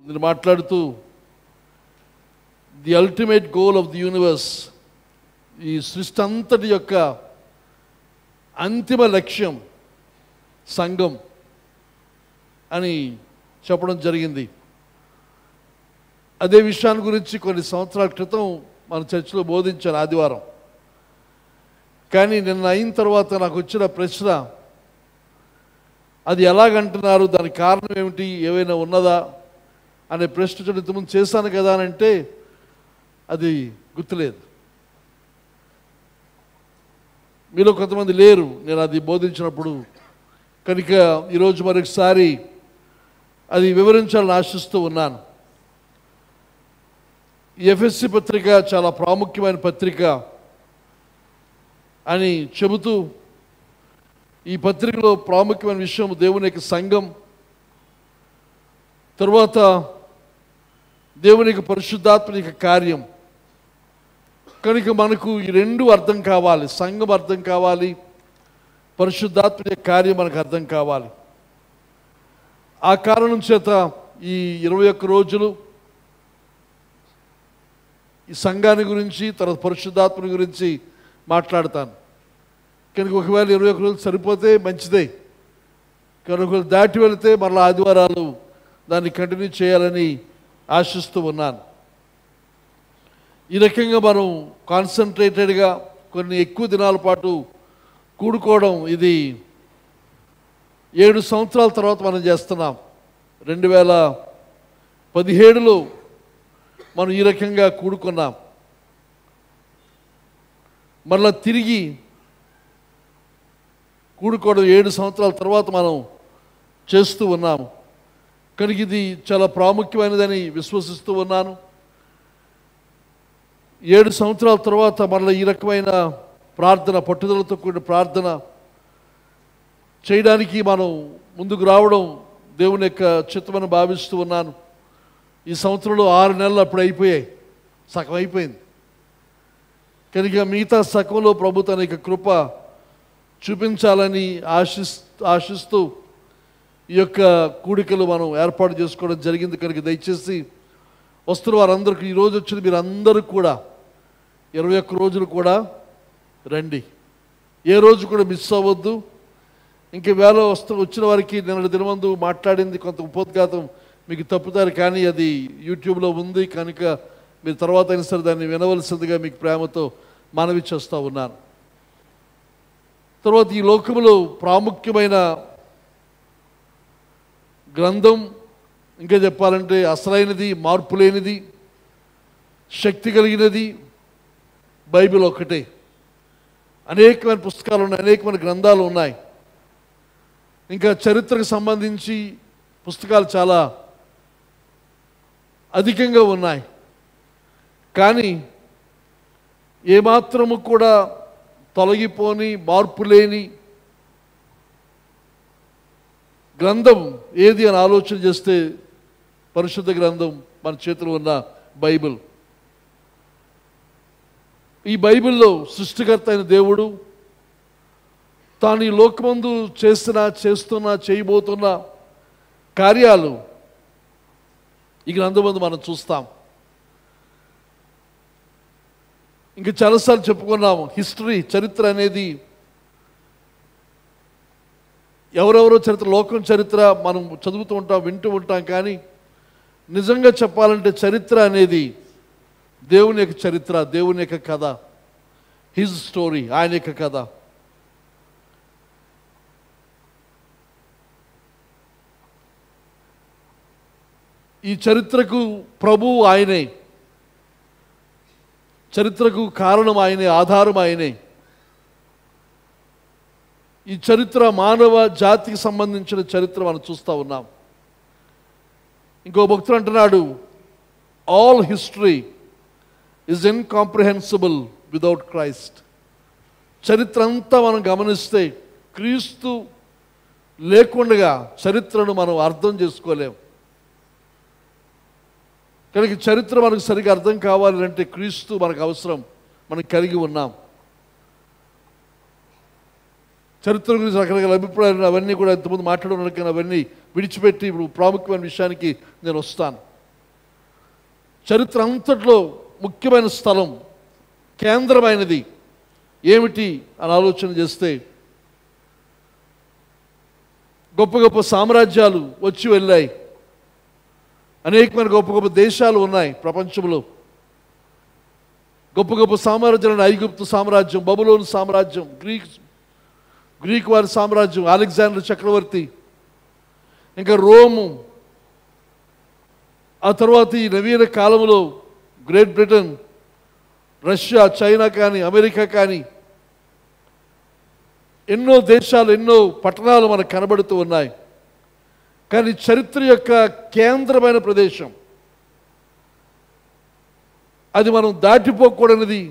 నేను మాట్లాడుతూ the ultimate goal of the universe, ఈ సృష్టి అంతటి యొక్క అంతిమ లక్ష్యం సంఘం అని చెప్పడం జరిగింది. అదే విషయాన్ని గురించి కొన్ని సంవత్సరాల క్రితం మన చర్చిలో బోధించాను ఆదివారం. కానీ నిన్న అయిన తర్వాత నాకు వచ్చిన ప్రశ్న, అది ఎలాగంటున్నారు, దానికి కారణం ఏమిటి, ఏమైనా ఉన్నదా అనే ప్రశ్న ఇంతకుముందు చేశాను కదా అని అంటే అది గుర్తులేదు. మీలో కొంతమంది లేరు నేను అది బోధించినప్పుడు, కనుక ఈరోజు మరొకసారి అది వివరించాలని ఆశిస్తూ ఉన్నాను. ఎఫ్ఎస్సి పత్రిక చాలా ప్రాముఖ్యమైన పత్రిక అని చెబుతూ, ఈ పత్రికలో ప్రాముఖ్యమైన విషయం దేవుని యొక్క సంఘం, తరువాత దేవుని యొక్క పరిశుద్ధాత్మ యొక్క కార్యం. కనుక మనకు ఈ రెండు అర్థం కావాలి, సంఘం అర్థం కావాలి, పరిశుద్ధాత్మ యొక్క కార్యం మనకు అర్థం కావాలి. ఆ కారణం చేత ఈ 21 రోజులు ఈ సంఘాన్ని గురించి, తర్వాత పరిశుద్ధాత్మని గురించి మాట్లాడతాను. కనుక ఒకవేళ 21 రోజులు సరిపోతే మంచిదే, కానీ ఒకవేళ దాటి వెళితే మరలా ఆదివారాలు దాన్ని కంటిన్యూ చేయాలని ఆశిస్తూ ఉన్నాను. ఈ రకంగా మనం కాన్సన్ట్రేటెడ్గా కొన్ని ఎక్కువ దినాల పాటు కూడుకోవడం, ఇది 7 సంవత్సరాల తర్వాత మనం చేస్తున్నాం. 2017లో మనం ఈ రకంగా కూడుకున్నాం. మళ్ళా తిరిగి కూడుకోవడం 7 సంవత్సరాల తర్వాత మనం చేస్తూ ఉన్నాము. కనుక ఇది చాలా ప్రాముఖ్యమైనదని విశ్వసిస్తూ ఉన్నాను. 7 సంవత్సరాల తర్వాత మళ్ళీ ఈ రకమైన ప్రార్థన, పట్టుదలతో కూడిన ప్రార్థన చేయడానికి మనం ముందుకు రావడం దేవుని యొక్క చిత్తమని భావిస్తూ ఉన్నాను. ఈ సంవత్సరంలో 6 నెలలు అప్పుడు అయిపోయాయి, సగం అయిపోయింది. కనుక మిగతా సగంలో ప్రభు తన యొక్క కృప చూపించాలని ఆశిస్తూ ఈ యొక్క కూడికలు మనం ఏర్పాటు చేసుకోవడం జరిగింది. కనుక దయచేసి వస్తున్న వారందరికీ, ఈరోజు వచ్చిన మీరు అందరూ కూడా 21 రోజులు కూడా రండి, ఏ రోజు కూడా మిస్ అవ్వద్దు. ఇంక వేళ వచ్చిన వారికి నిన్నటి దినమందు మాట్లాడింది కొంత ఉపోద్ఘాతం మీకు తప్పుతారు, కానీ అది యూట్యూబ్లో ఉంది. కనుక మీరు తర్వాత అయినా సరే దాన్ని వినవలసిందిగా మీకు ప్రేమతో మనవి చేస్తూ ఉన్నాను. తర్వాత ఈ లోకంలో ప్రాముఖ్యమైన గ్రంథం, ఇంకా చెప్పాలంటే అసలైనది, మార్పు లేనిది, శక్తి కలిగినది బైబిల్ ఒక్కటే. అనేకమైన పుస్తకాలు ఉన్నాయి, అనేకమైన గ్రంథాలు ఉన్నాయి. ఇంకా చరిత్రకు సంబంధించి పుస్తకాలు చాలా అధికంగా ఉన్నాయి. కానీ ఏమాత్రము కూడా తొలగిపోని, మార్పు లేని గ్రంథం ఏది అని ఆలోచన చేస్తే పరిశుద్ధ గ్రంథం మన చేతిలో ఉన్న బైబిల్. ఈ బైబిల్లో సృష్టికర్త అయిన దేవుడు తాను ఈ లోకమందు చేయబోతున్న కార్యాలు ఈ గ్రంథమందు మనం చూస్తాం. ఇంకా చాలాసార్లు చెప్పుకున్నాము, హిస్టరీ, చరిత్ర అనేది ఎవరెవరో చరిత్ర, లోకం చరిత్ర మనం చదువుతూ ఉంటాం, వింటూ ఉంటాం. కానీ నిజంగా చెప్పాలంటే చరిత్ర అనేది దేవుని యొక్క చరిత్ర, దేవుని యొక్క కథ, హిజ్ స్టోరీ, ఆయన యొక్క కథ. ఈ చరిత్రకు ప్రభువు ఆయనే, చరిత్రకు కారణం ఆయనే, ఆధారం ఆయనే. ఈ చరిత్ర మానవ జాతికి సంబంధించిన చరిత్ర మనం చూస్తూ ఉన్నాం. ఇంకో భక్తుడు అంటున్నాడు, all history is incomprehensible without Christ. చరిత్ర అంతా మనం గమనిస్తే క్రీస్తు లేకుండా చరిత్రను మనం అర్థం చేసుకోలేం. కనుక చరిత్ర మనకు సరిగా అర్థం కావాలంటే క్రీస్తు మనకు అవసరం, మనం కలిగి ఉన్నాం. చరిత్ర గురించి రకరకాల అభిప్రాయాలు అవన్నీ కూడా ఇంతకుముందు మాట్లాడడానికి అవన్నీ విడిచిపెట్టి ఇప్పుడు ప్రాముఖ్యమైన విషయానికి నేను వస్తాను. చరిత్ర అంతట్లో ముఖ్యమైన స్థలం, కేంద్రమైనది ఏమిటి అని ఆలోచన చేస్తే, గొప్ప గొప్ప సామ్రాజ్యాలు వచ్చి వెళ్ళాయి. అనేకమైన గొప్ప గొప్ప దేశాలు ఉన్నాయి ప్రపంచంలో. గొప్ప గొప్ప సామ్రాజ్యాలు, ఐగుప్తు సామ్రాజ్యం, బబులోను సామ్రాజ్యం, గ్రీక్ వారి సామ్రాజ్యం, అలెగ్జాండర్ చక్రవర్తి, ఇంకా రోము. ఆ తర్వాత ఈ నవీన కాలంలో గ్రేట్ బ్రిటన్, రష్యా, చైనా కానీ, అమెరికా కానీ, ఎన్నో దేశాలు, ఎన్నో పట్టణాలు మనకు కనబడుతూ ఉన్నాయి. కానీ చరిత్ర యొక్క కేంద్రమైన ప్రదేశం, అది మనం దాటిపోకూడనిది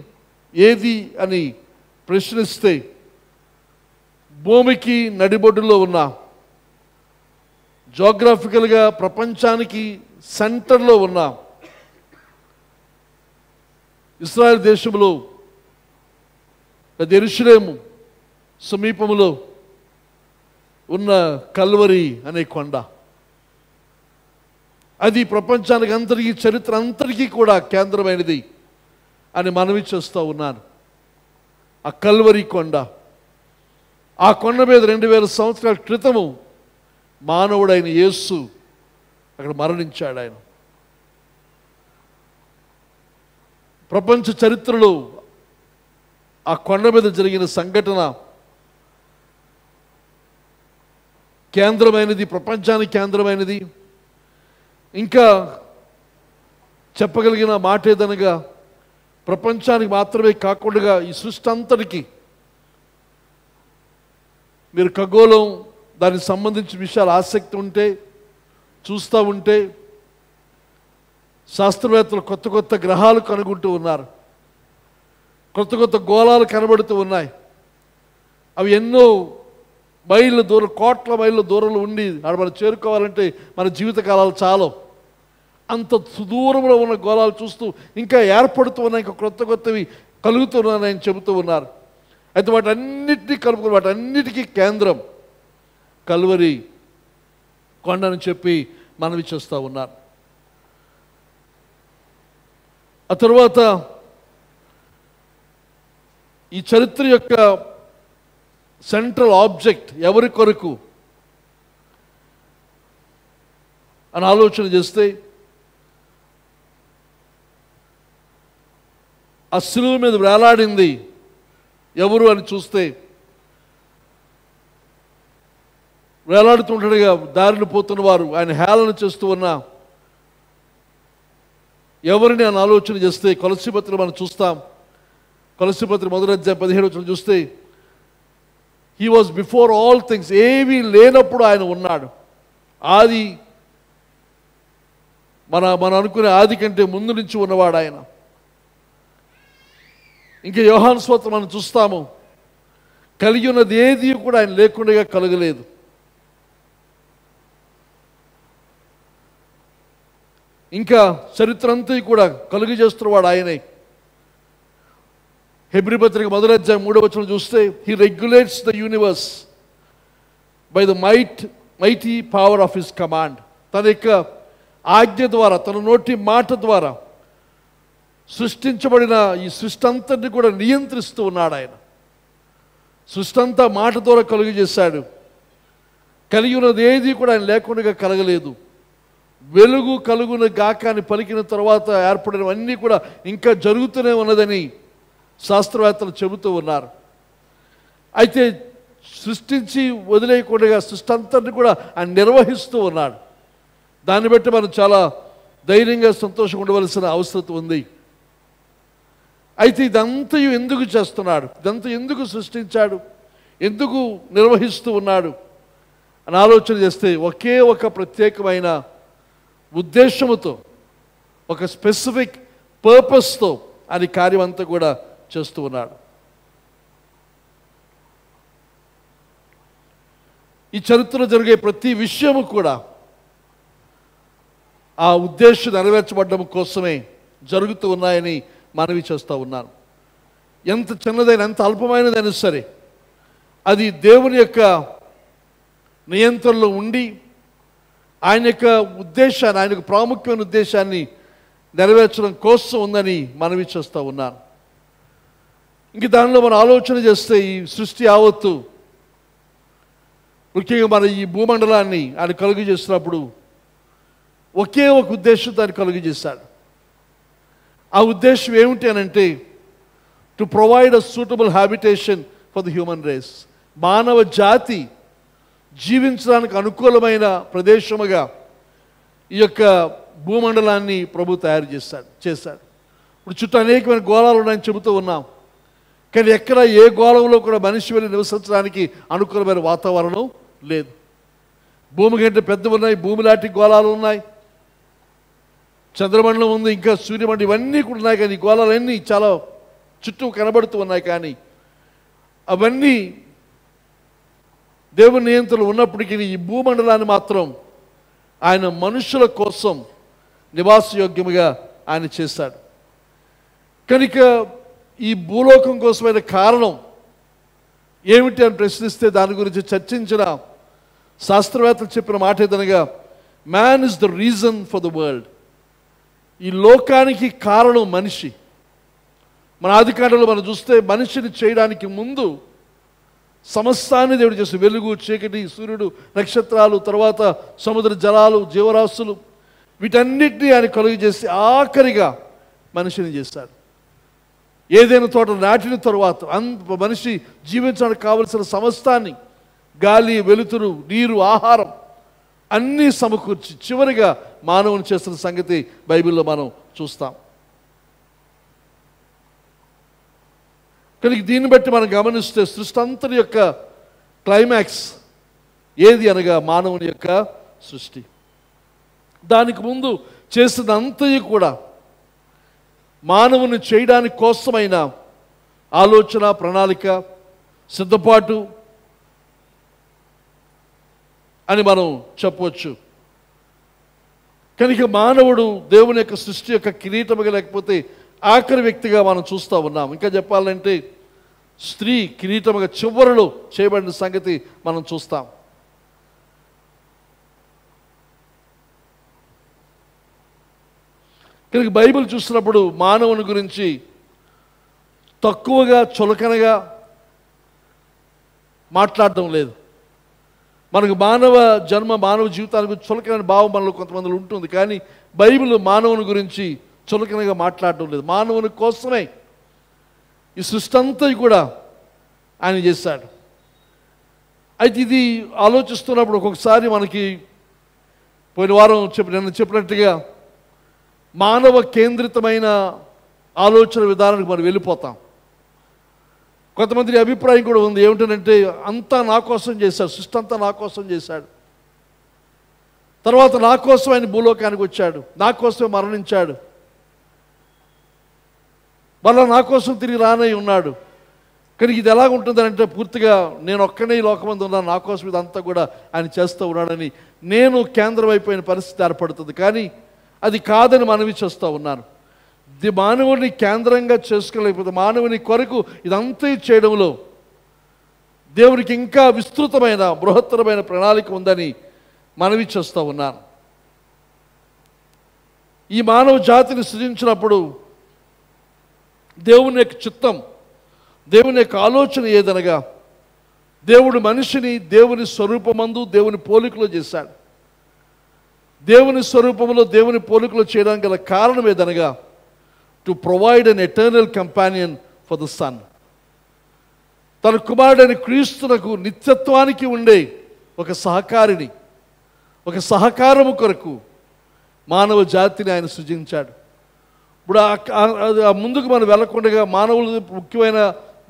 ఏది అని ప్రశ్నిస్తే, భూమికి నడిబొడ్డులో ఉన్న, జోగ్రాఫికల్గా ప్రపంచానికి సెంటర్లో ఉన్న ఇశ్రాయేల్ దేశంలో యెరూషలేము సమీపంలో ఉన్న కల్వరి అనే కొండ, అది ప్రపంచానికి అంతటికీ, చరిత్ర అంతటికీ కూడా కేంద్రమైనది అని మనవి చేస్తూ ఉన్నాను. ఆ కల్వరి కొండ, ఆ కొండ మీద 2000 సంవత్సరాల క్రితము మానవుడైన యేసు అక్కడ మరణించాడు. ఆయన ప్రపంచ చరిత్రలో ఆ కొండ మీద జరిగిన సంఘటన కేంద్రమైనది, ప్రపంచానికి కేంద్రమైనది. ఇంకా చెప్పగలిగిన మాట ఏదనగా, ప్రపంచానికి మాత్రమే కాకుండా ఈ సృష్టి అంతటికి, మీరు ఖగోళం దానికి సంబంధించిన విషయాలు ఆసక్తి ఉంటే, చూస్తూ ఉంటే, శాస్త్రవేత్తలు కొత్త కొత్త గ్రహాలు కనుగొంటూ ఉన్నారు. కొత్త కొత్త గోళాలు కనబడుతూ ఉన్నాయి. అవి ఎన్నో మైళ్ళ దూరం, కోట్ల మైళ్ళ దూరంలో ఉండి అక్కడ మనం చేరుకోవాలంటే మన జీవితకాలాలు చాలవు. అంత సుదూరంలో ఉన్న గోళాలు చూస్తూ ఇంకా ఏర్పడుతూ ఉన్నాయి, ఇంకా కొత్త కొత్తవి కలుగుతున్నాయని చెబుతూ ఉన్నారు. అయితే వాటన్నిటినీ కలుపుకుని, వాటన్నిటికీ కేంద్రం కల్వరి కొండని చెప్పి మనవి చేస్తూ ఉన్నారు. ఆ తర్వాత ఈ చరిత్ర యొక్క సెంట్రల్ ఆబ్జెక్ట్ ఎవరి కొరకు అని ఆలోచన చేస్తే, ఆ శిలువ మీద వేలాడింది ఎవరు అని చూస్తే, వేలాడుతుండగా దారిని పోతున్న వారు, ఆయన హేళన చేస్తూ ఉన్న ఎవరిని అని ఆలోచన చేస్తే, కొలస్సీ పత్రిక మనం చూస్తాం. కొలస్సీ పత్రిక 1వ అధ్యాయం 17వ వచనం చూస్తే, he was before all things, ఏవి లేనప్పుడు ఆయన ఉన్నాడు. ఆది, మన అనుకునే ఆది కంటే ముందు నుంచి ఉన్నవాడు ఆయన. ఇంకా యోహాను సువార్త మనం చూస్తాము, కలిగి ఉన్నది ఏది కూడా ఆయన లేకుండా కలగలేదు. ఇంకా చరిత్ర అంతా కూడా కలుగు చేస్తున్నవాడు ఆయనే. హెబ్రీ పత్రిక 1వ అధ్యాయం 3వ వచనం చూస్తే, he regulates the universe by the mighty power of his command. తన యొక్క ఆజ్ఞ ద్వారా, తన నోటి మాట ద్వారా సృష్టించబడిన ఈ సృష్టి అంతటిని కూడా నియంత్రిస్తూ ఉన్నాడు ఆయన. సృష్టి అంతా మాట ద్వారా కలుగు చేశాడు. కలిగి ఉన్నది ఏది కూడా ఆయన లేకుండా కలగలేదు. వెలుగు కలుగున గాక అని పలికిన తర్వాత ఏర్పడినవన్నీ కూడా ఇంకా జరుగుతూనే ఉన్నదని శాస్త్రవేత్తలు చెబుతూ ఉన్నారు. అయితే సృష్టించి వదిలేయకుండా సృష్టి అంతటిని కూడా ఆయన నిర్వహిస్తూ ఉన్నాడు. దాన్ని బట్టి మనం చాలా ధైర్యంగా సంతోషంగా ఉండవలసిన అవసరం ఉంది. అయితే ఇదంతా ఎందుకు చేస్తున్నాడు, ఇదంతా ఎందుకు సృష్టించాడు, ఎందుకు నిర్వహిస్తూ ఉన్నాడు అని ఆలోచన చేస్తే, ఒకే ఒక ప్రత్యేకమైన ఉద్దేశముతో, ఒక స్పెసిఫిక్ పర్పస్తో అది కార్యం అంతా కూడా చేస్తూ ఉన్నాడు. ఈ చరిత్రలో జరిగే ప్రతి విషయము కూడా ఆ ఉద్దేశం నెరవేర్చబడ్డం కోసమే జరుగుతూ ఉన్నాయని మనవి చేస్తూ ఉన్నాను. ఎంత చిన్నదైనా, ఎంత అల్పమైనదైనా సరే, అది దేవుని యొక్క నియంత్రణలో ఉండి ఆయన యొక్క ఉద్దేశాన్ని, ఆయన యొక్క ప్రాముఖ్యమైన ఉద్దేశాన్ని నెరవేర్చడం కోసం ఉందని మనవి చేస్తూ ఉన్నాను. ఇంక దానిలో మనం ఆలోచన చేస్తే ఈ సృష్టి యావత్తు, ముఖ్యంగా మన ఈ భూమండలాన్ని ఆయన కలుగు చేసినప్పుడు ఒకే ఒక ఉద్దేశంతో ఆయన కలుగు చేశాడు. ఆ ఉద్దేశం ఏమిటి అని అంటే, to provide a suitable habitation for the human race. మానవ జాతి జీవించడానికి అనుకూలమైన ప్రదేశముగా ఈ యొక్క భూమండలాన్ని ప్రభు తయారు చేశాడు. ఇప్పుడు చుట్టూ అనేకమైన గోళాలు ఉన్నాయని చెబుతూ ఉన్నాం, కానీ ఎక్కడ ఏ గోళంలో కూడా మనిషి వెళ్ళి నివసించడానికి అనుకూలమైన వాతావరణం లేదు. భూమి కంటే పెద్దవి ఉన్నాయి, భూమి లాంటి గోళాలు ఉన్నాయి, చంద్రమండలం ఉంది, ఇంకా సూర్యమండలం, ఇవన్నీ కూడా ఉన్నాయి. కానీ ఈ గోళాలన్నీ చాలా చుట్టూ కనబడుతూ ఉన్నాయి. కానీ అవన్నీ దేవుని నియంత్రణలో ఉన్నప్పటికీ ఈ భూమండలాన్ని మాత్రం ఆయన మనుషుల కోసం నివాసయోగ్యముగా ఆయన చేశాడు. కనుక ఈ భూలోకం కోసమైన కారణం ఏమిటి అని ప్రశ్నిస్తే దాని గురించి చర్చించిన శాస్త్రవేత్తలు చెప్పిన మాట ఏదనగా, man is the reason for the world. ఈ లోకానికి కారణం మనిషి. మన ఆదికాండంలో మనం చూస్తే మనిషిని చేయడానికి ముందు సమస్తాన్ని దేవుడు చేసి, వెలుగు, చీకటి, సూర్యుడు, నక్షత్రాలు, తర్వాత సముద్ర జలాలు, జీవరాశులు, వీటన్నిటినీ ఆయన కలుగు చేసి ఆఖరిగా మనిషిని చేశాడు. ఏదైనా తోట నాటిన తరువాత మనిషి జీవించడానికి కావలసిన సమస్తాన్ని, గాలి, వెలుతురు, నీరు, ఆహారం అన్నీ సమకూర్చి చివరిగా మానవుని చేస్తున్న సంగతి బైబిల్లో మనం చూస్తాం. కనుక దీన్ని బట్టి మనం గమనిస్తే సృష్టి అంతటి యొక్క క్లైమాక్స్ ఏది అనగా మానవుని యొక్క సృష్టి. దానికి ముందు చేసినంతయు కూడా మానవుని చేయడానికి కోసమైన ఆలోచన, ప్రణాళిక, సిద్ధపాటు అని మనం చెప్పవచ్చు. కనుక మానవుడు దేవుని యొక్క సృష్టి యొక్క కిరీటముగా, లేకపోతే ఆఖరి వ్యక్తిగా మనం చూస్తూ ఉన్నాం. ఇంకా చెప్పాలంటే స్త్రీ కిరీటముగా చివరిలో చేయబడిన సంగతి మనం చూస్తాం. కనుక బైబిల్ చూసినప్పుడు మానవుని గురించి తక్కువగా, చులకనగా మాట్లాడడం లేదు. మనకు మానవ జన్మ, మానవ జీవితానికి చులకన భావం మనలో కొంతమందిలో ఉంటుంది. కానీ బైబిల్ మానవుని గురించి చులకనగా మాట్లాడడం లేదు. మానవుని కోసమే ఈ సృష్టి అంతా కూడా ఆయన చేశాడు. అయితే ఇది ఆలోచిస్తున్నప్పుడు ఒక్కొక్కసారి మనకి పోయిన వారం నేను చెప్పినట్టుగా మానవ కేంద్రితమైన ఆలోచన విధానానికి మనం వెళ్ళిపోతాం. కొంతమంది అభిప్రాయం కూడా ఉంది, ఏమిటంటే అంతా నా కోసం చేశాడు, సృష్టి అంతా నా కోసం చేశాడు, తర్వాత నా కోసం ఆయన భూలోకానికి వచ్చాడు, నా కోసమే మరణించాడు, మళ్ళీ నా కోసం తిరిగి రానై ఉన్నాడు. కానీ ఇది ఎలాగ ఉంటుందంటే పూర్తిగా నేను ఒక్కనే ఈ లోకమందు ఉన్నాను, నా కోసం ఇదంతా కూడా ఆయన చేస్తూ ఉన్నాడని నేను కేంద్రం అయిపోయిన పరిస్థితి ఏర్పడుతుంది. కానీ అది కాదని మనవి చేస్తూ ఉన్నాను. మానవుని కేంద్రంగా చేసుకోలేకపోతే మానవుని కొరకు ఇదంతా చేయడంలో దేవునికి ఇంకా విస్తృతమైన, బృహత్తరమైన ప్రణాళిక ఉందని మనవి చేస్తూ ఉన్నాను. ఈ మానవ జాతిని సృజించినప్పుడు దేవుని యొక్క చిత్తం, దేవుని యొక్క ఆలోచన ఏదనగా, దేవుడు మనిషిని దేవుని స్వరూపమందు, దేవుని పోలికలో చేశాడు. దేవుని స్వరూపంలో, దేవుని పోలికలో చేయడానికి గల కారణం ఏదనగా, to provide an eternal companion for the son. తన కుమారుడైన క్రీస్తునకు నిత్యత్వానికి ఉండే ఒక సహకారిని, ఒక సహకారము కొరకు మానవ జాతిని ఆయన సృజించాడు. ఇప్పుడు ముందుకు మనం వెళ్ళకుండా మానవులు ముఖ్యమైన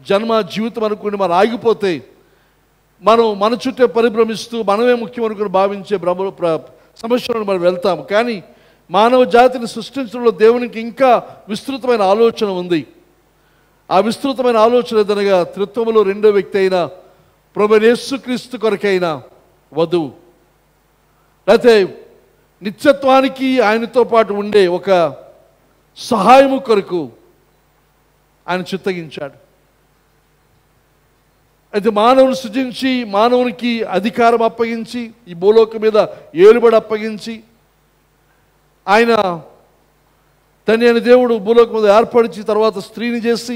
జన్మ, జీవితం అనుకుని మనం ఆగిపోతే మనం మన చుట్టే పరిభ్రమిస్తూ మనమే ముఖ్యం అనుకుని భావించే సమస్యలను మనం వెళ్తాము. కానీ మానవ జాతిని సృష్టించడంలో దేవునికి ఇంకా విస్తృతమైన ఆలోచన ఉంది. ఆ విస్తృతమైన ఆలోచన ఏదనగా త్రిత్వములో రెండో వ్యక్తి అయిన ప్రభువైన యేసుక్రీస్తు కొరకైన వధువు, లేకపోతే నిత్యత్వానికి ఆయనతో పాటు ఉండే ఒక సహాయము కొరకు ఆయన చిత్తగించాడు. అయితే మానవుని సృజించి, మానవునికి అధికారం అప్పగించి, ఈ భూలోకం మీద ఏలుబడి అప్పగించి, ఆయన తండ్రి అయిన దేవుడు భూలోకం మీద ఏర్పరిచి తర్వాత స్త్రీని చేసి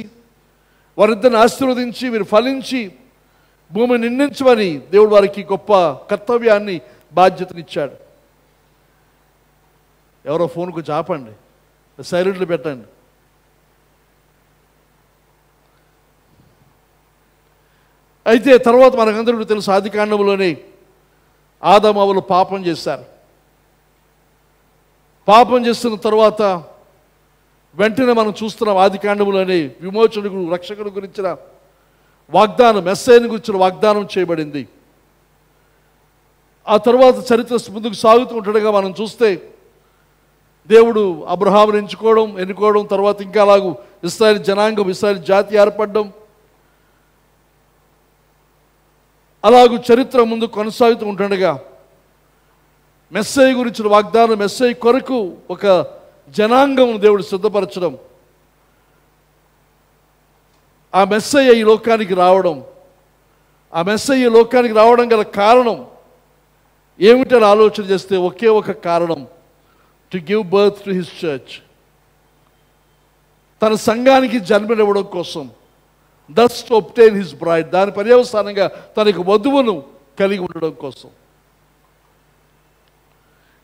వారిద్దరిని ఆశీర్వదించి మీరు ఫలించి భూమిని నిండించమని దేవుడు వారికి గొప్ప కర్తవ్యాన్ని బాధ్యతనిచ్చాడు. ఎవరో ఫోన్ కొంచెం ఆపండి, సైలెంట్లో పెట్టండి. అయితే తర్వాత మనకందరికీ తెలుసు, ఆదికాండంలోనే ఆదాము హవ్వలు పాపం చేశారు. పాపం చేస్తున్న తర్వాత వెంటనే మనం చూస్తున్నాం ఆదికాండంలోనే విమోచకుడు రక్షకుడు గురించిన వాగ్దానం, మెస్సయ్యను గురించిన వాగ్దానం చేయబడింది. ఆ తర్వాత చరిత్ర ముందుకు సాగుతూ ఉంటుండగా మనం చూస్తే దేవుడు అబ్రహామును ఎన్నుకోవడం, తర్వాత ఇంకా అలాగూ ఇశ్రాయేలు జనాంగం, ఇశ్రాయేలు జాతి ఏర్పడడం, అలాగూ చరిత్ర ముందు కొనసాగుతూ ఉంటుండగా మెస్సయ్య గురించిన వాగ్దానం, మెస్సయ్య కొరకు ఒక జనాంగం దేవుడు సిద్ధపరచడం, ఆ మెస్సయ్య ఈ లోకానికి రావడం, ఆ మెస్సయ్య లోకానికి రావడం గల కారణం ఏమిటని ఆలోచన చేస్తే ఒకే ఒక కారణం, to give birth to his church, తన సంఘానికి జన్మనివ్వడం కోసం, thus to obtain his bride, దాని పర్యవసానంగా తనకి వధువును కలిగి ఉండడం కోసం.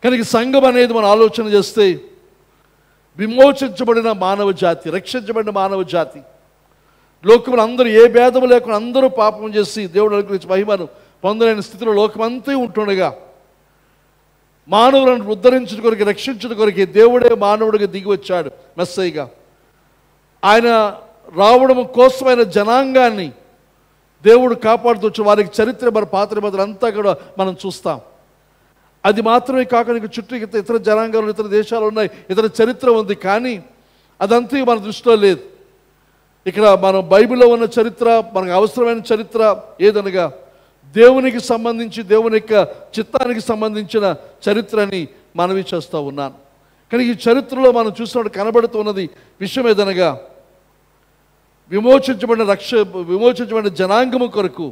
కనుక సంఘం అనేది మనం ఆలోచన చేస్తే విమోచించబడిన మానవ జాతి, రక్షించబడిన మానవ జాతి, లోకంలో అందరూ ఏ భేదము లేకుండా అందరూ పాపం చేసి దేవుడు అనుగ్రహించి మహిమను పొందలేని స్థితిలో లోకమంతా ఉంటుండగా మానవులను ఉద్ధరించడం కొరకు, రక్షించడం కొరకు దేవుడే మానవుడిగా దిగి వచ్చాడు మెస్సయ్యగా. ఆయన రావడం కోసమైన జనాంగాన్ని దేవుడు కాపాడుతూ వచ్చి వారికి చరిత్ర మన పాత నిబంధనలు అంతా కూడా మనం చూస్తాం. అది మాత్రమే కాకుండా చుట్టూ ఇతర జనాంగాలు, ఇతర దేశాలు ఉన్నాయి, ఇతర చరిత్ర ఉంది. కానీ అదంతా మన దృష్టిలో లేదు. ఇక్కడ మనం బైబిల్లో ఉన్న చరిత్ర, మనకు అవసరమైన చరిత్ర ఏదనగా దేవునికి సంబంధించి, దేవుని యొక్క చిత్తానికి సంబంధించిన చరిత్రని మనవి చేస్తూ ఉన్నాను. కానీ ఈ చరిత్రలో మనం చూసినప్పుడు కనబడుతున్నది విషయం ఏదనగా విమోచించబడిన జనాంగము కొరకు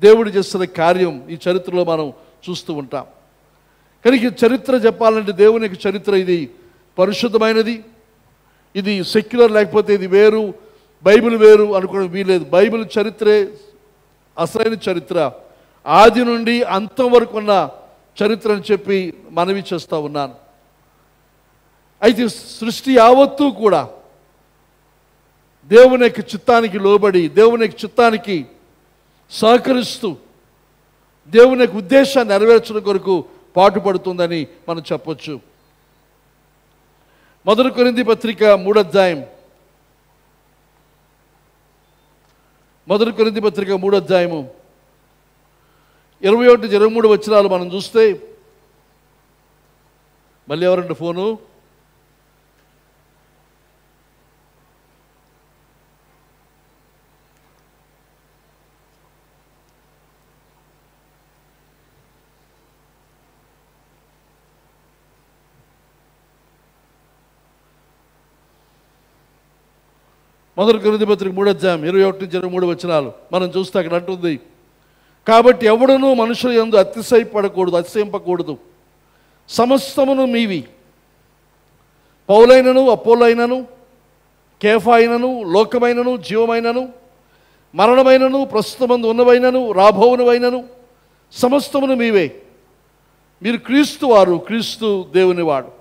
దేవుడు చేస్తున్న కార్యం ఈ చరిత్రలో మనం చూస్తూ ఉంటాం. కానీ ఈ చరిత్ర చెప్పాలంటే దేవుని యొక్క చరిత్ర ఇది పరిశుద్ధమైనది, ఇది సెక్యులర్, లేకపోతే ఇది వేరు, బైబిల్ వేరు అనుకోవడం వీలేదు. బైబిల్ చరిత్రే అసలైన చరిత్ర, ఆది నుండి అంతం వరకు ఉన్న చరిత్ర అని చెప్పి మనవి చేస్తూ ఉన్నాను. అయితే సృష్టి యావత్తూ కూడా దేవుని యొక్క చిత్తానికి లోబడి, దేవుని యొక్క చిత్తానికి సహకరిస్తూ దేవుని యొక్క ఉద్దేశాన్ని నెరవేర్చడం కొరకు పాటుపడుతుందని మనం చెప్పొచ్చు. 1 కొరింథీ పత్రిక 3వ అధ్యాయం, 1 కొరింథీ పత్రిక 3వ అధ్యాయము 21-23 వచనాలు మనం చూస్తే, మళ్ళీ ఎవరండి ఫోను? మొదటి కొరింథీ పత్రిక 3వ అధ్యాయం 21-23 వచనాలు మనం చూస్తే అక్కడ అంటుంది, కాబట్టి ఎవడునూ మనుషుల యందు అతిశయింపకూడదు, సమస్తమును మీవి, పౌలైనను, అపోలైనను, కేఫా అయినను, లోకమైనను, జీవమైనను, మరణమైనను, ప్రస్తుతమందు ఉన్నవైనను, రాబోవునవైనను, సమస్తమును మీవే, మీరు క్రీస్తు వారు, క్రీస్తు దేవుని వాడు.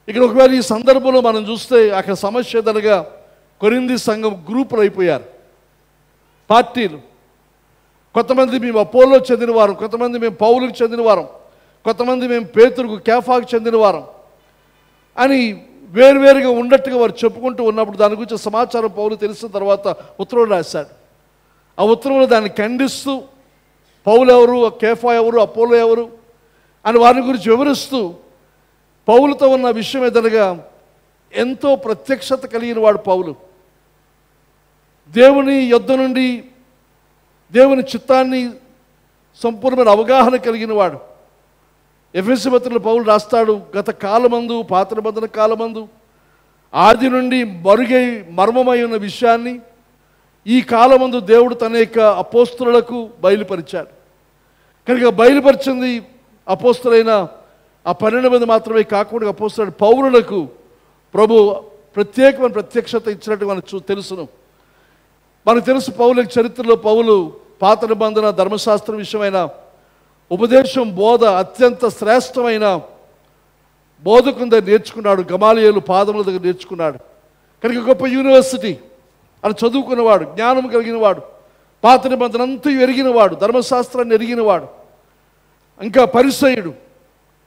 ఇక్కడ ఒకవేళ ఈ సందర్భంలో మనం చూస్తే అక్కడ సమస్య ఏదనగా కొరింథీ సంఘం గ్రూపులు అయిపోయారు, పార్టీలు. కొంతమంది మేము అపోలో చెందినవారం, కొంతమంది మేము పౌలుకు చెందినవారం, కొంతమంది మేము పేతురుకు, కేఫాకు చెందినవారం అని వేరువేరుగా ఉన్నట్టుగా వారు చెప్పుకుంటూ ఉన్నప్పుడు దాని గురించి సమాచారం పౌలు తెలిసిన తర్వాత ఉత్తరం రాశాడు. ఆ ఉత్తరంలో దాన్ని ఖండిస్తూ పౌలు ఎవరు, కేఫా ఎవరు, అపోలో ఎవరు అని వారిని గురించి వివరిస్తూ పౌలుతో ఉన్న విషయం ఏదనగా ఎంతో ప్రత్యక్షత కలిగిన వాడు పౌలు. దేవుని యొద్ద నుండి దేవుని చిత్తాన్ని సంపూర్ణమైన అవగాహన కలిగిన వాడు. ఎఫెసీ పత్రికలో పౌలు రాస్తాడు, గత కాలమందు, పాత నిబంధన కాలమందు ఆది నుండి మర్మమై ఉన్న విషయాన్ని ఈ కాలమందు దేవుడు తన యొక్క అపోస్తులకు బయలుపరిచాడు. కనుక బయలుపరిచింది అపోస్తులైన ఆ 12 మంది మాత్రమే కాకుండా అపోస్తలుడైన పౌలులకు ప్రభు ప్రత్యేకమైన ప్రత్యక్షత ఇచ్చినట్టు మనకు తెలుసును. మనకు తెలుసు పౌలు చరిత్రలో పౌలు పాత నిబంధన ధర్మశాస్త్రం విషయమైన ఉపదేశం బోధ అత్యంత శ్రేష్టమైన బోధకుని దగ్గర నేర్చుకున్నాడు. గమాలియేలు పాదముల దగ్గర నేర్చుకున్నాడు. కనుక గొప్ప యూనివర్సిటీ అని చదువుకున్నవాడు, జ్ఞానం కలిగినవాడు, పాత నిబంధన అంతా ఎరిగినవాడు, ధర్మశాస్త్రాన్ని ఎరిగినవాడు, ఇంకా పరిసయ్యుడు,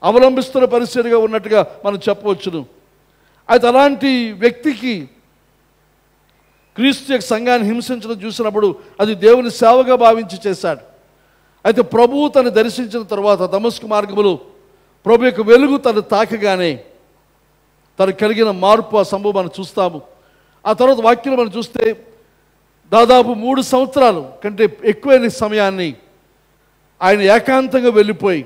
అవలంబిస్తున్న పరిసయ్యుడిగా ఉన్నట్టుగా మనం చెప్పవచ్చును. అయితే అలాంటి వ్యక్తికి క్రీస్తు యొక్క సంఘాన్ని హింసించడం చూసినప్పుడు అది దేవుని సేవగా భావించి చేశాడు. అయితే ప్రభువు తను దర్శించిన తర్వాత దమస్కు మార్గములో ప్రభు యొక్క వెలుగు తను తాకగానే తనకు కలిగిన మార్పు, ఆ సంభవం మనం చూస్తాము. ఆ తర్వాత వాక్యం మనం చూస్తే దాదాపు 3 సంవత్సరాలు కంటే ఎక్కువైన సమయాన్ని ఆయన ఏకాంతంగా వెళ్ళిపోయి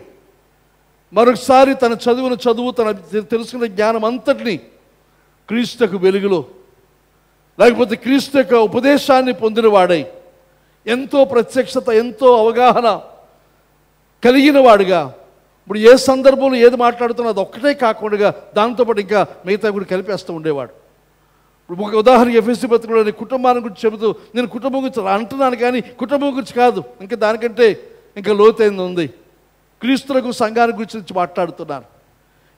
మరొకసారి తన చదువు తన తెలుసుకున్న జ్ఞానం అంతటినీ క్రీస్తు యొక్క వెలుగులో, లేకపోతే క్రీస్తు యొక్క ఉపదేశాన్ని పొందినవాడై ఎంతో ప్రత్యక్షత, ఎంతో అవగాహన కలిగిన వాడుగా ఇప్పుడు ఏ సందర్భంలో ఏది మాట్లాడుతున్నా అది ఒక్కటే కాకుండా దాంతోపాటు ఇంకా మిగతా కూడా కలిపేస్తూ ఉండేవాడు. ఇప్పుడు ఒక ఉదాహరణ ఎఫెసీ పత్రికలో కుటుంబాన్ని గురించి చెబుతూ, నేను కుటుంబం గురించి అంటున్నాను కానీ కుటుంబం గురించి కాదు, ఇంకా దానికంటే ఇంకా లోతైంది ఉంది, క్రీస్తులకు సంఘాన్ని గురించి మాట్లాడుతున్నాను.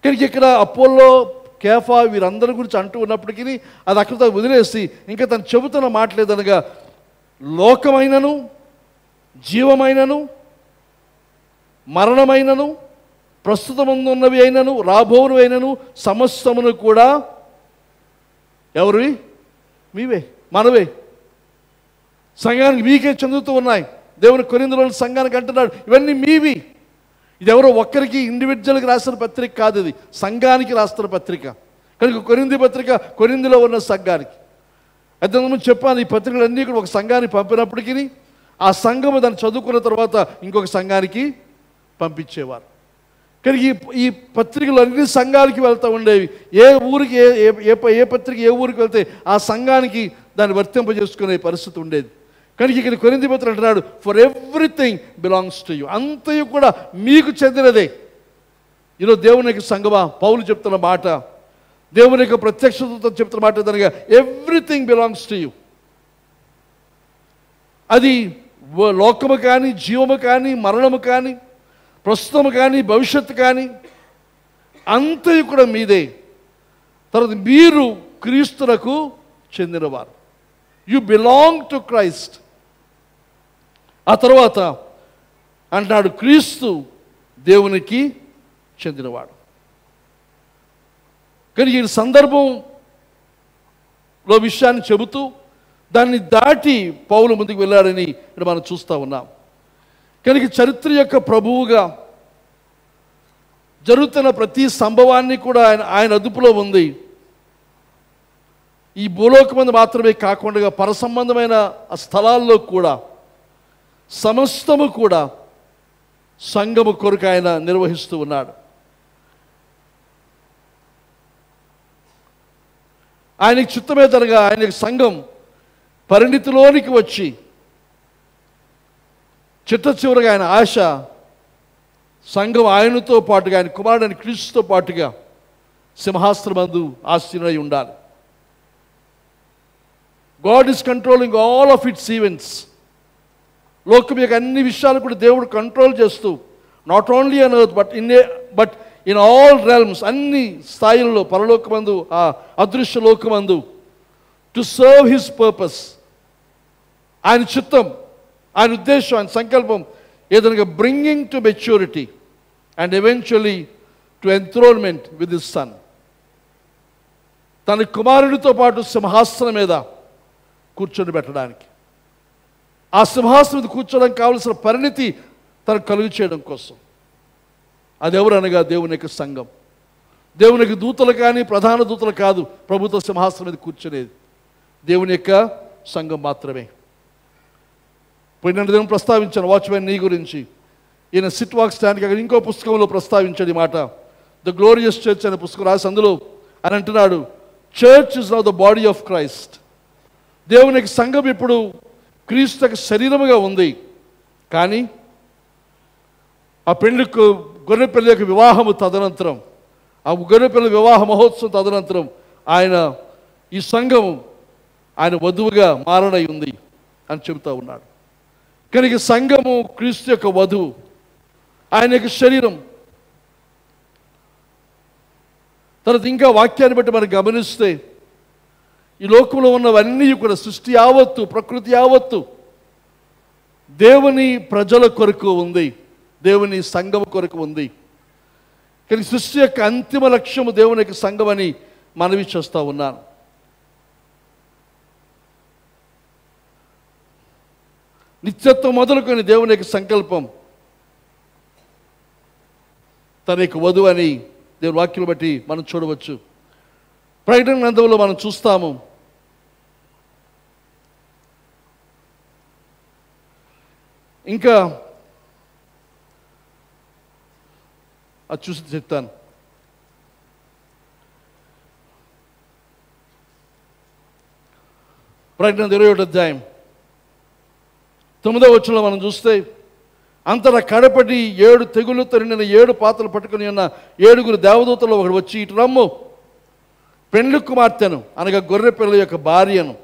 కానీ ఇక్కడ అపోల్లో, కేఫా వీరందరి గురించి అంటూ ఉన్నప్పటికీ అది అక్కడ వదిలేసి ఇంకా తను చెబుతున్న మాటలేదనగా లోకమైనను జీవమైనను మరణమైనను ప్రస్తుతమున్నవి అయినను రాబోవు అయినను సమస్తమును కూడా ఎవరివి? మీవే, మనవే. సంఘానికి మీకే చెందుతూ ఉన్నాయి. దేవుని కొరింథీయుల సంఘానికి అంటున్నాడు ఇవన్నీ మీవి. ఇది ఎవరో ఒక్కరికి ఇండివిజువల్కి రాసిన పత్రిక కాదు, ఇది సంఘానికి రాస్తున్న పత్రిక. కనుక కొరింథీ పత్రిక కొరింథీలో ఉన్న సంఘానికి. అయితే ముందు చెప్పాను, ఈ పత్రికలన్నీ కూడా ఒక సంఘానికి పంపినప్పటికీ ఆ సంఘము దాన్ని చదువుకున్న తర్వాత ఇంకొక సంఘానికి పంపించేవారు. కానీ ఈ పత్రికలు అన్ని సంఘాలకి వెళ్తూ ఉండేవి. ఏ ఊరికి ఏ పత్రిక ఏ ఊరికి వెళ్తే ఆ సంఘానికి దాన్ని వర్తింపజేసుకునే పరిస్థితి ఉండేది. కానీ ఇక్కడ కొరింథీ పత్రిక అంటున్నాడు for everything belongs to you, అంతయు కూడా మీకు చెందినదే. ఈరోజు దేవుని యొక్క సంఘమా పౌలు చెప్తున్న మాట, దేవుని యొక్క ప్రత్యక్షతతో చెప్తున్న మాట ఏదనగా ఎవ్రీథింగ్ బిలాంగ్స్ టు యూ. అది లోకము కానీ, జీవము కానీ, మరణము కానీ, ప్రస్తుతము కానీ, భవిష్యత్తు కానీ అంతయు కూడా మీదే. తర్వాత మీరు క్రీస్తునకు చెందినవారు, యు బిలాంగ్ టు క్రైస్ట్. ఆ తర్వాత అంటున్నాడు క్రీస్తు దేవునికి చెందినవాడు. కానీ ఈ సందర్భంలో విషయాన్ని చెబుతూ దాన్ని దాటి పౌలు ముందుకు వెళ్ళాడని ఇక్కడ మనం చూస్తూ ఉన్నాం. కనుక చరిత్ర యొక్క ప్రభువుగా జరుగుతున్న ప్రతి సంభవాన్ని కూడా ఆయన అదుపులో ఉంది. ఈ భూలోకమందు మాత్రమే కాకుండా పరసంబంధమైన ఆ స్థలాల్లో కూడా సమస్తము కూడా సంఘము కొరకు ఆయన నిర్వహిస్తూ ఉన్నాడు. ఆయనకి చిత్తమేదనగా ఆయన సంఘం పరిణితిలోనికి వచ్చి చిట్ట చివరిగా ఆయన ఆశ సంఘం ఆయనతో పాటుగా, ఆయన కుమారుడైన క్రీస్తుతో పాటుగా సింహాసనమందు ఆసీనుడై ఉండాలి. God is controlling all of it's events. లోకం యొక్క అన్ని విషయాలు కూడా దేవుడు కంట్రోల్ చేస్తూ not only on earth but in all realms, అన్ని స్థాయిల్లో పరలోకమందు, ఆ అదృశ్య లోకమందు టు సర్వ్ హిస్ పర్పస్. ఆయన చిత్తం, ఆయన ఉద్దేశం, ఆయన సంకల్పం ఏదనగా bringing to maturity and eventually to enthronement with his son. తన కుమారుడితో పాటు సింహాసనం మీద కూర్చొని పెట్టడానికి, ఆ సింహాసనం మీద కూర్చోడానికి కావలసిన పరిణితి తనకు కలుగు చేయడం కోసం. అది ఎవరనగా దేవుని యొక్క సంఘం. దేవుని యొక్క దూతలు కానీ ప్రధాన దూతలు కాదు ప్రభుత్వ సింహాసనం మీద కూర్చునేది, దేవుని యొక్క సంఘం మాత్రమే. పోయిన దినం ప్రస్తావించాను వాచ్మెన్ నీ గురించి. ఈయన సిట్ వాక్ స్టాండ్కి అక్కడ ఇంకో పుస్తకంలో ప్రస్తావించాడు ఈ మాట. ద గ్లోరియస్ చర్చ్ అనే పుస్తకం రాసి అందులో అని అంటున్నాడు church is now the body of Christ. దేవుని యొక్క సంఘం ఇప్పుడు క్రీస్తు యొక్క శరీరముగా ఉంది. కానీ ఆ పెళ్లికు గొర్రెపిల్ల యొక్క వివాహము తదనంతరం, ఆ గొర్రెపిల్ల వివాహ మహోత్సవం తదనంతరం ఆయన ఈ సంఘం ఆయన వధువుగా మారనై ఉంది అని చెబుతూ ఉన్నాడు. కనుక సంఘము క్రీస్తు యొక్క వధువు, ఆయన యొక్క శరీరం. తర్వాత ఇంకా వాక్యాన్ని బట్టి మనం గమనిస్తే ఈ లోకంలో ఉన్నవన్నీ కూడా సృష్టి యావత్తు, ప్రకృతి యావత్తు దేవుని ప్రజల కొరకు ఉంది, దేవుని సంఘం కొరకు ఉంది. కానీ సృష్టి యొక్క అంతిమ లక్ష్యము దేవుని యొక్క సంఘం అని మనవి చేస్తూ ఉన్నాను. నిత్యత్వం మొదలుకొని దేవుని యొక్క సంకల్పం తన యొక్క వధువు అని దేవుని వాక్యం బట్టి మనం చూడవచ్చు. ప్రకటన గ్రంథంలో మనం చూస్తాము, ఇంకా అది చూసి చెప్తాను. ప్రకటన 21వ అధ్యాయం 9వ వచనంలో మనం చూస్తే, అంతటా కడపటి 7 తెగులుతో నిండిన 7 పాత్రలు పట్టుకుని ఉన్న 7 దేవదూతలు ఒకడు వచ్చి, ఇటు రమ్ము, పెండ్లి కుమార్తెను అనగా గొర్రె పిల్ల యొక్క భార్యను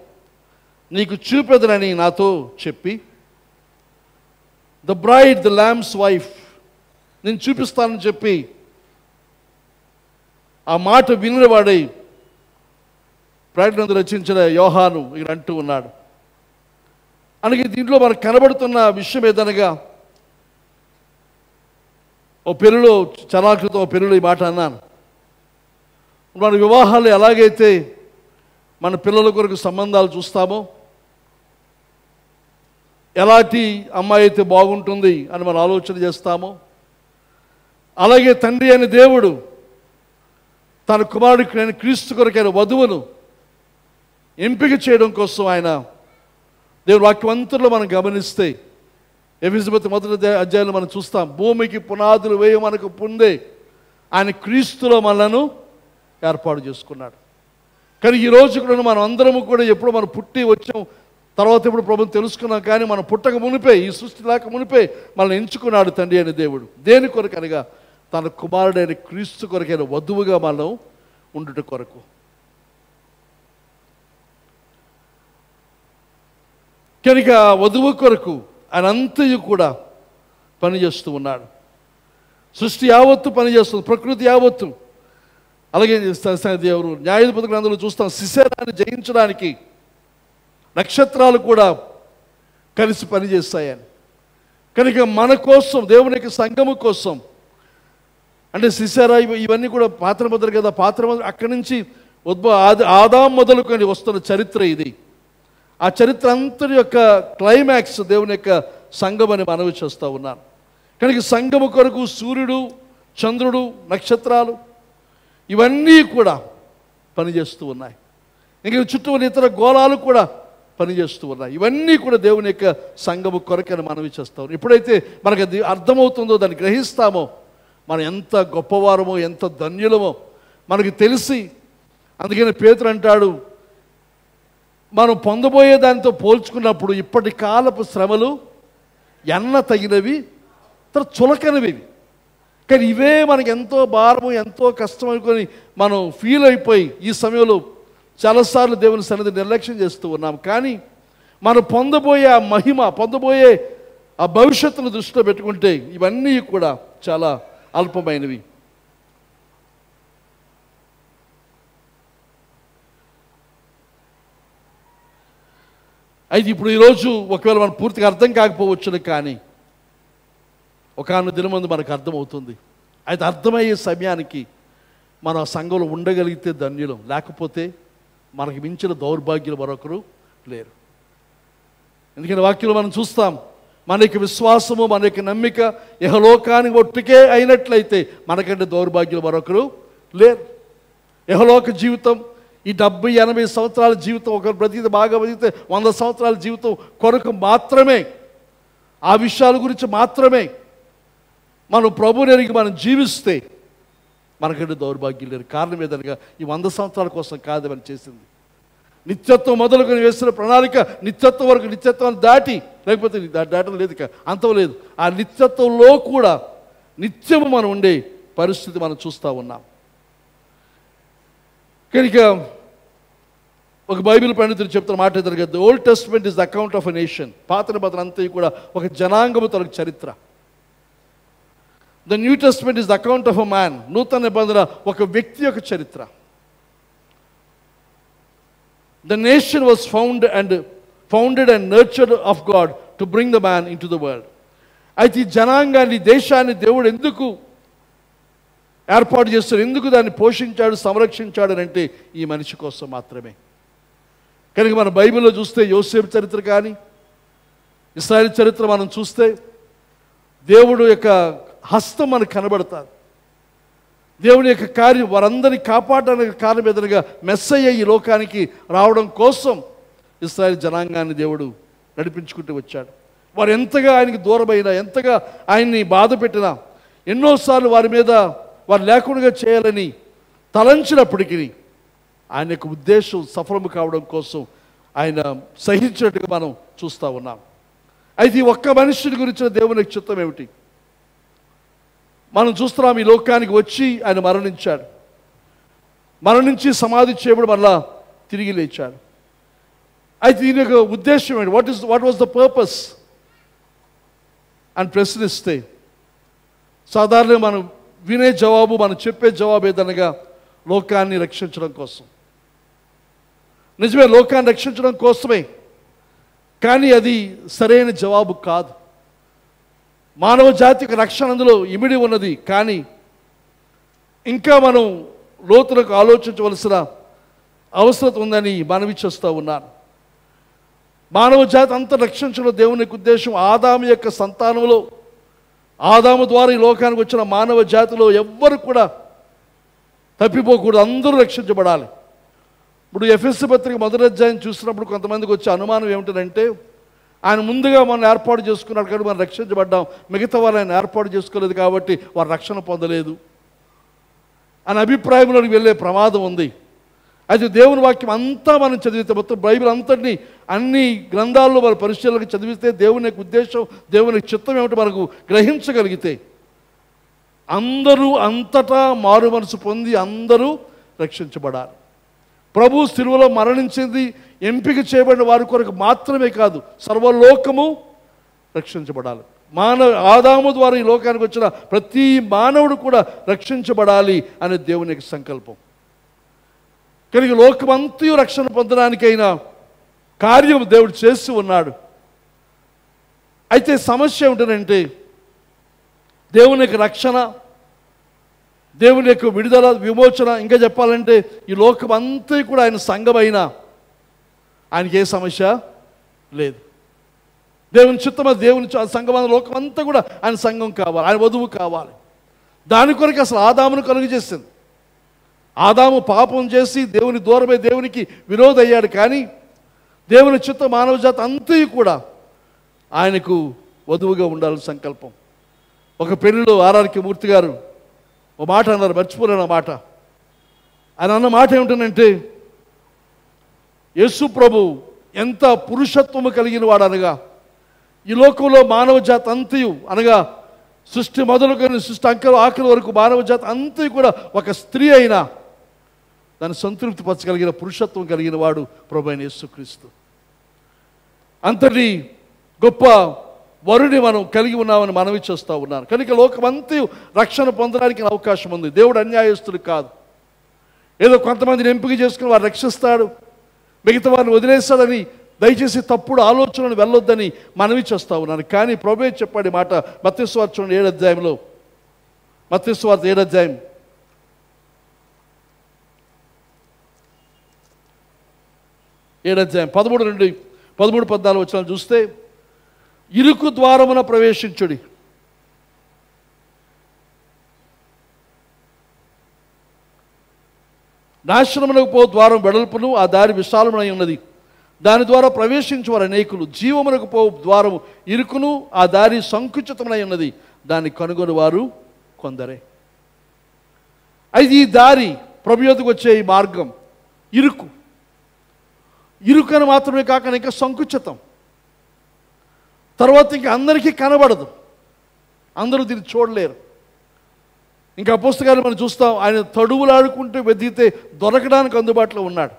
నీకు చూపెదనని నాతో చెప్పి, the bride, the lambs wife, నేను చూపిస్తానని చెప్పి ఆ మాట వినినవాడై ప్రకటన రచించిన యోహాను ఇక్కడ అంటూ ఉన్నాడు. అలాగే దీంట్లో మనకు కనబడుతున్న విషయం ఏదనగా, ఓ పెళ్ళిలో చాలా క్రితం ఓ పెళ్ళిలో ఈ మాట అన్నాను. మన వివాహాలు ఎలాగైతే మన పిల్లల కొరకు సంబంధాలు చూస్తామో, ఎలాంటి అమ్మాయి అయితే బాగుంటుంది అని మనం ఆలోచన చేస్తామో, అలాగే తండ్రి అయిన దేవుడు తన కుమారుడికి క్రీస్తు కొరకైన వధువును ఎంపిక చేయడం కోసం ఆయన దేవుడు వాక్యవంతుల్లో మనం గమనిస్తే ఎఫెసీయులకు మొదటి అధ్యాయంలో మనం చూస్తాం, భూమికి పునాదులు వేయ మనకు ముందే ఆయన క్రీస్తులో మనలను ఏర్పాటు చేసుకున్నాడు. కానీ ఈ రోజు కూడా మనం అందరము కూడా ఎప్పుడు మనం పుట్టి వచ్చాం, తర్వాత ఇప్పుడు ప్రభుని తెలుసుకున్నాం, కానీ మనం పుట్టక మునిపే, ఈ సృష్టి లేక మునిపే మనల్ని ఎంచుకున్నాడు తండ్రి అయిన దేవుడు. దేని కొరకు అనగా తన కుమారుడైన క్రీస్తు కొరకైన వధువుగా మనం ఉండుట కొరకు. కనుక వధువు కొరకు ఆయన అంతయు కూడా పనిచేస్తూ ఉన్నాడు. సృష్టి యావత్తు పనిచేస్తుంది, ప్రకృతి యావత్తు. అలాగే దేవుడు న్యాయాధిపతి గ్రంథంలో చూస్తాం, సిసెరాని జయించడానికి నక్షత్రాలు కూడా కలిసి పనిచేస్తాయని. కనుక మన కోసం, దేవుని యొక్క సంఘము కోసం, అంటే సిసెరా ఇవన్నీ కూడా పాత్రముద్ర కదా, పాత్రముద్ర అక్కడి నుంచి ఆదాం మొదలుకొని వస్తున్న చరిత్ర ఇది. ఆ చరిత్ర అంతటి యొక్క క్లైమాక్స్ దేవుని యొక్క సంఘం అని మనవి చేస్తూ ఉన్నాను. కనుక సంఘము కొరకు సూర్యుడు, చంద్రుడు, నక్షత్రాలు ఇవన్నీ కూడా పనిచేస్తూ ఉన్నాయి. ఇంకా చుట్టూ ఉన్న ఇతర గోళాలు కూడా పనిచేస్తూ ఉన్నాయి. ఇవన్నీ కూడా దేవుని యొక్క సంఘము కొరకని మనవి చేస్తాం. ఎప్పుడైతే మనకు అది అర్థమవుతుందో, దాన్ని గ్రహిస్తామో, మనం ఎంత గొప్పవారమో, ఎంత ధన్యులమో మనకి తెలిసి, అందుకని పేతురు అంటాడు, మనం పొందబోయే దానితో పోల్చుకున్నప్పుడు ఇప్పటి కాలపు శ్రమలు ఎన్న తగినవి, తర్వాత చులకనివి. కానీ ఇవే మనకి ఎంతో భారము, ఎంతో కష్టం అనుకొని మనం ఫీల్ అయిపోయి ఈ సమయంలో చాలాసార్లు దేవుని సన్నిధి నిర్లక్ష్యం చేస్తూ ఉన్నాం. కానీ మనం పొందబోయే ఆ మహిమ, పొందబోయే ఆ భవిష్యత్తును దృష్టిలో పెట్టుకుంటే ఇవన్నీ కూడా చాలా అల్పమైనవి. అయితే ఇప్పుడు ఈరోజు ఒకవేళ మనం పూర్తిగా అర్థం కాకపోవచ్చును, కానీ ఒకనొక దినం ముందు మనకు అర్థమవుతుంది. అయితే అర్థమయ్యే సమయానికి మనం ఆ సంఘంలో ఉండగలిగితే ధన్యులం, లేకపోతే మనకి మించిన దౌర్భాగ్యులు మరొకరు లేరు. ఎందుకంటే వాక్యంలో మనం చూస్తాం, మన యొక్క విశ్వాసము, మన యొక్క నమ్మిక యెహలోకానికి ఒట్టుకే అయినట్లయితే మనకంటే దౌర్భాగ్యులు మరొకరు లేరు. యెహలోక జీవితం, ఈ 70-80 సంవత్సరాల జీవితం, ఒకరు బ్రతికితే బాగా బ్రతికితే 100 సంవత్సరాల జీవితం కొరకు మాత్రమే, ఆ విషయాల గురించి మాత్రమే మనం ప్రభువుని ఎరిగి మనం జీవిస్తే మనకంటే దౌర్భాగ్యం లేరు. కారణం ఏదనగా ఈ 100 సంవత్సరాల కోసం కాదు మనం చేసింది. నిత్యత్వం మొదలుకొని వేసిన ప్రణాళిక నిత్యత్వం వరకు, నిత్యత్వాన్ని దాటి, లేకపోతే దాటం లేదు, అంతం లేదు. ఆ నిత్యత్వంలో కూడా నిత్యము మనం ఉండే పరిస్థితి మనం చూస్తూ ఉన్నాం. కనుక ఒక బైబిల్ పండితుడు చెప్తున్న మాట జరగద్దు, old testament is the account of a nation. పాత నిబంధన అంతా కూడా ఒక జనాంగము తనకు చరిత్ర. The new testament is the account of a man. నూతన నిబంధన ఒక వ్యక్తి యొక్క చరిత్ర. The nation was founded and nurtured of God to bring the man in to the world. అయితే ఈ జనాంగాన్ని, దేశాన్ని దేవుడు ఎందుకు ఏర్పాటు చేస్తాడు, ఎందుకు దాన్ని పోషించాడు, సంరక్షించాడు అని అంటే ఈ మనిషి కోసం మాత్రమే. కనుక మన బైబిల్లో చూస్తే యోసేపు చరిత్ర కానీ ఇశ్రాయేలు చరిత్ర మనం చూస్తే దేవుడు యొక్క హస్తం మనకు కనబడతారు. దేవుని యొక్క కార్యం వారందరినీ కాపాడడానికి కారణం ఎదురుగా మెస్సయ్య ఈ లోకానికి రావడం కోసం ఇశ్రాయేలు జనాంగాన్ని దేవుడు నడిపించుకుంటూ వచ్చాడు. వారు ఎంతగా ఆయనకి దూరమైనా, ఎంతగా ఆయన్ని బాధ పెట్టినా, ఎన్నోసార్లు వారి మీద వారు లేకుండా చేయాలని తలంచినప్పటికీ ఆయన యొక్క ఉద్దేశం సఫలము కావడం కోసం ఆయన సహించినట్టుగా మనం చూస్తూ ఉన్నాం. అయితే ఈ ఒక్క మనుషుని గురించిన దేవుని యొక్క చిత్తం ఏమిటి? మనం చూస్తున్నాం, ఈ లోకానికి వచ్చి ఆయన మరణించాడు, మరణించి సమాధి చేయబడి మళ్ళా తిరిగి లేచాడు. అయితే దీని యొక్క ఉద్దేశం ఏంటి? వాట్ వాజ్ ద పర్పస్ అని ప్రశ్నిస్తే సాధారణంగా మనం వినే జవాబు, మనం చెప్పే జవాబు ఏదనగా లోకాన్ని రక్షించడం కోసం. నిజమే, లోకాన్ని రక్షించడం కోసమే, కానీ అది సరైన జవాబు కాదు. మానవ జాతికి రక్షణ అందులో ఇమిడి ఉన్నది, కానీ ఇంకా మనం లోతులకు ఆలోచించవలసిన అవసరం ఉందని మనవి చేస్తూ ఉన్నాను. మానవ జాతి అంతా రక్షించడం దేవుని యొక్క ఉద్దేశం. ఆదాము యొక్క సంతానంలో, ఆదాము ద్వారా ఈ లోకానికి వచ్చిన మానవ జాతిలో ఎవ్వరు కూడా తప్పిపోకూడదు, అందరూ రక్షించబడాలి. ఇప్పుడు ఎఫెసీ పత్రిక మొదటి అధ్యాయం చూసినప్పుడు కొంతమందికి వచ్చే అనుమానం ఏమిటంటే, ఆయన ముందుగా మనం ఏర్పాటు చేసుకున్నాడు కాబట్టి మనం రక్షించబడ్డాం, మిగతా వాళ్ళు ఆయన ఏర్పాటు చేసుకోలేదు కాబట్టి వారు రక్షణ పొందలేదు అనే అభిప్రాయంలోకి వెళ్ళే ప్రమాదం ఉంది. అయితే దేవుని వాక్యం అంతా మనం చదివితే, మొత్తం బైబిల్ అంతటినీ అన్ని గ్రంథాల్లో మన పరిశీలనకు చదివితే, దేవుని యొక్క ఉద్దేశం, దేవుని చిత్తం ఏమిటో మనకు గ్రహించగలిగితే అందరూ అంతటా మారు మనసు పొంది అందరూ రక్షించబడాలి. ప్రభు శిలువలో మరణించింది ఎంపిక చేయబడిన వారి కొరకు మాత్రమే కాదు, సర్వలోకము రక్షించబడాలి. ఆదాము ద్వారా ఈ లోకానికి వచ్చిన ప్రతి మానవుడు కూడా రక్షించబడాలి అనే దేవుని యొక్క సంకల్పం. కనుక లోకమంతయు రక్షణ పొందడానికైనా కార్యం దేవుడు చేసి ఉన్నాడు. అయితే సమస్య ఏమిటంటే, దేవుని యొక్క రక్షణ, దేవుని యొక్క విడుదల, విమోచన, ఇంకా చెప్పాలంటే ఈ లోకం అంతా కూడా ఆయన సంఘమైనా ఆయనకి ఏ సమస్య లేదు. దేవుని చిత్తమ, దేవుని సంఘమైన లోకం అంతా కూడా ఆయన సంఘం కావాలి, ఆయన వధువు కావాలి. దాని కొరకు అసలు ఆదామును కలుగు చేసింది. ఆదాము పాపం చేసి దేవుని దూరమై దేవునికి విరోధి అయ్యాడు, కానీ దేవుని చిత్త మానవ జాతి అంతయు కూడా ఆయనకు వధువుగా ఉండాలని సంకల్పం. ఒక పెళ్లిలో ఆర్ఆర్కే మూర్తి గారు ఓ మాట అన్నారు, మర్చిపోలేను ఆ మాట. ఆయన అన్న మాట ఏమిటంటే, యేసు ప్రభు ఎంత పురుషత్వము కలిగిన వాడు అనగా, ఈ లోకంలో మానవ జాతి అంతయు అనగా సృష్టి మొదలుకొని సృష్టి ఆఖరి వరకు మానవ జాతి అంతయు కూడా ఒక స్త్రీ అయినా దాన్ని సంతృప్తి పరచగలిగిన పురుషత్వం కలిగిన వాడు ప్రభు అయిన యేసుక్రీస్తు. అంతటి గొప్ప వరుని మనం కలిగి ఉన్నామని మనవి చేస్తూ ఉన్నాను. కనుక లోకమంతా రక్షణ పొందడానికి అవకాశం ఉంది. దేవుడు అన్యాయస్తుడు కాదు. ఏదో కొంతమందిని ఎంపిక చేసుకుని వారు రక్షిస్తాడు, మిగతా వారిని వదిలేస్తాడని దయచేసి తప్పుడు ఆలోచనలు వెళ్ళొద్దని మనవి చేస్తూ ఉన్నాను. కానీ ప్రభువే చెప్పాడు మాట మత్తయి సువార్త 7వ అధ్యాయంలో, మత్తయి సువార్త 7వ అధ్యాయం 13-14 వచనాలు చూస్తే, ఇరుకు ద్వారమున ప్రవేశించుడి, నాశనమునకు పో ద్వారం వెడల్పును, ఆ దారి విశాలమునై ఉన్నది, దాని ద్వారా ప్రవేశించువారు అనేకులు. జీవమునకు పో ద్వారము ఇరుకును, ఆ దారి సంకుచితమునై ఉన్నది, దాన్ని కనుగొని వారు కొందరే. అయితే ఈ దారి, ప్రభు యొద్దకు వచ్చే ఈ మార్గం ఇరుకు. ఇరుకని మాత్రమే కాక ఇంకా సంకుచితం. తర్వాత ఇంకా అందరికీ కనబడదు, అందరూ దీన్ని చూడలేరు. ఇంకా పుస్తకాలు మనం చూస్తాం, ఆయన తడువులాడుకుంటూ వెతికితే దొరకడానికి అందుబాటులో ఉన్నాడు.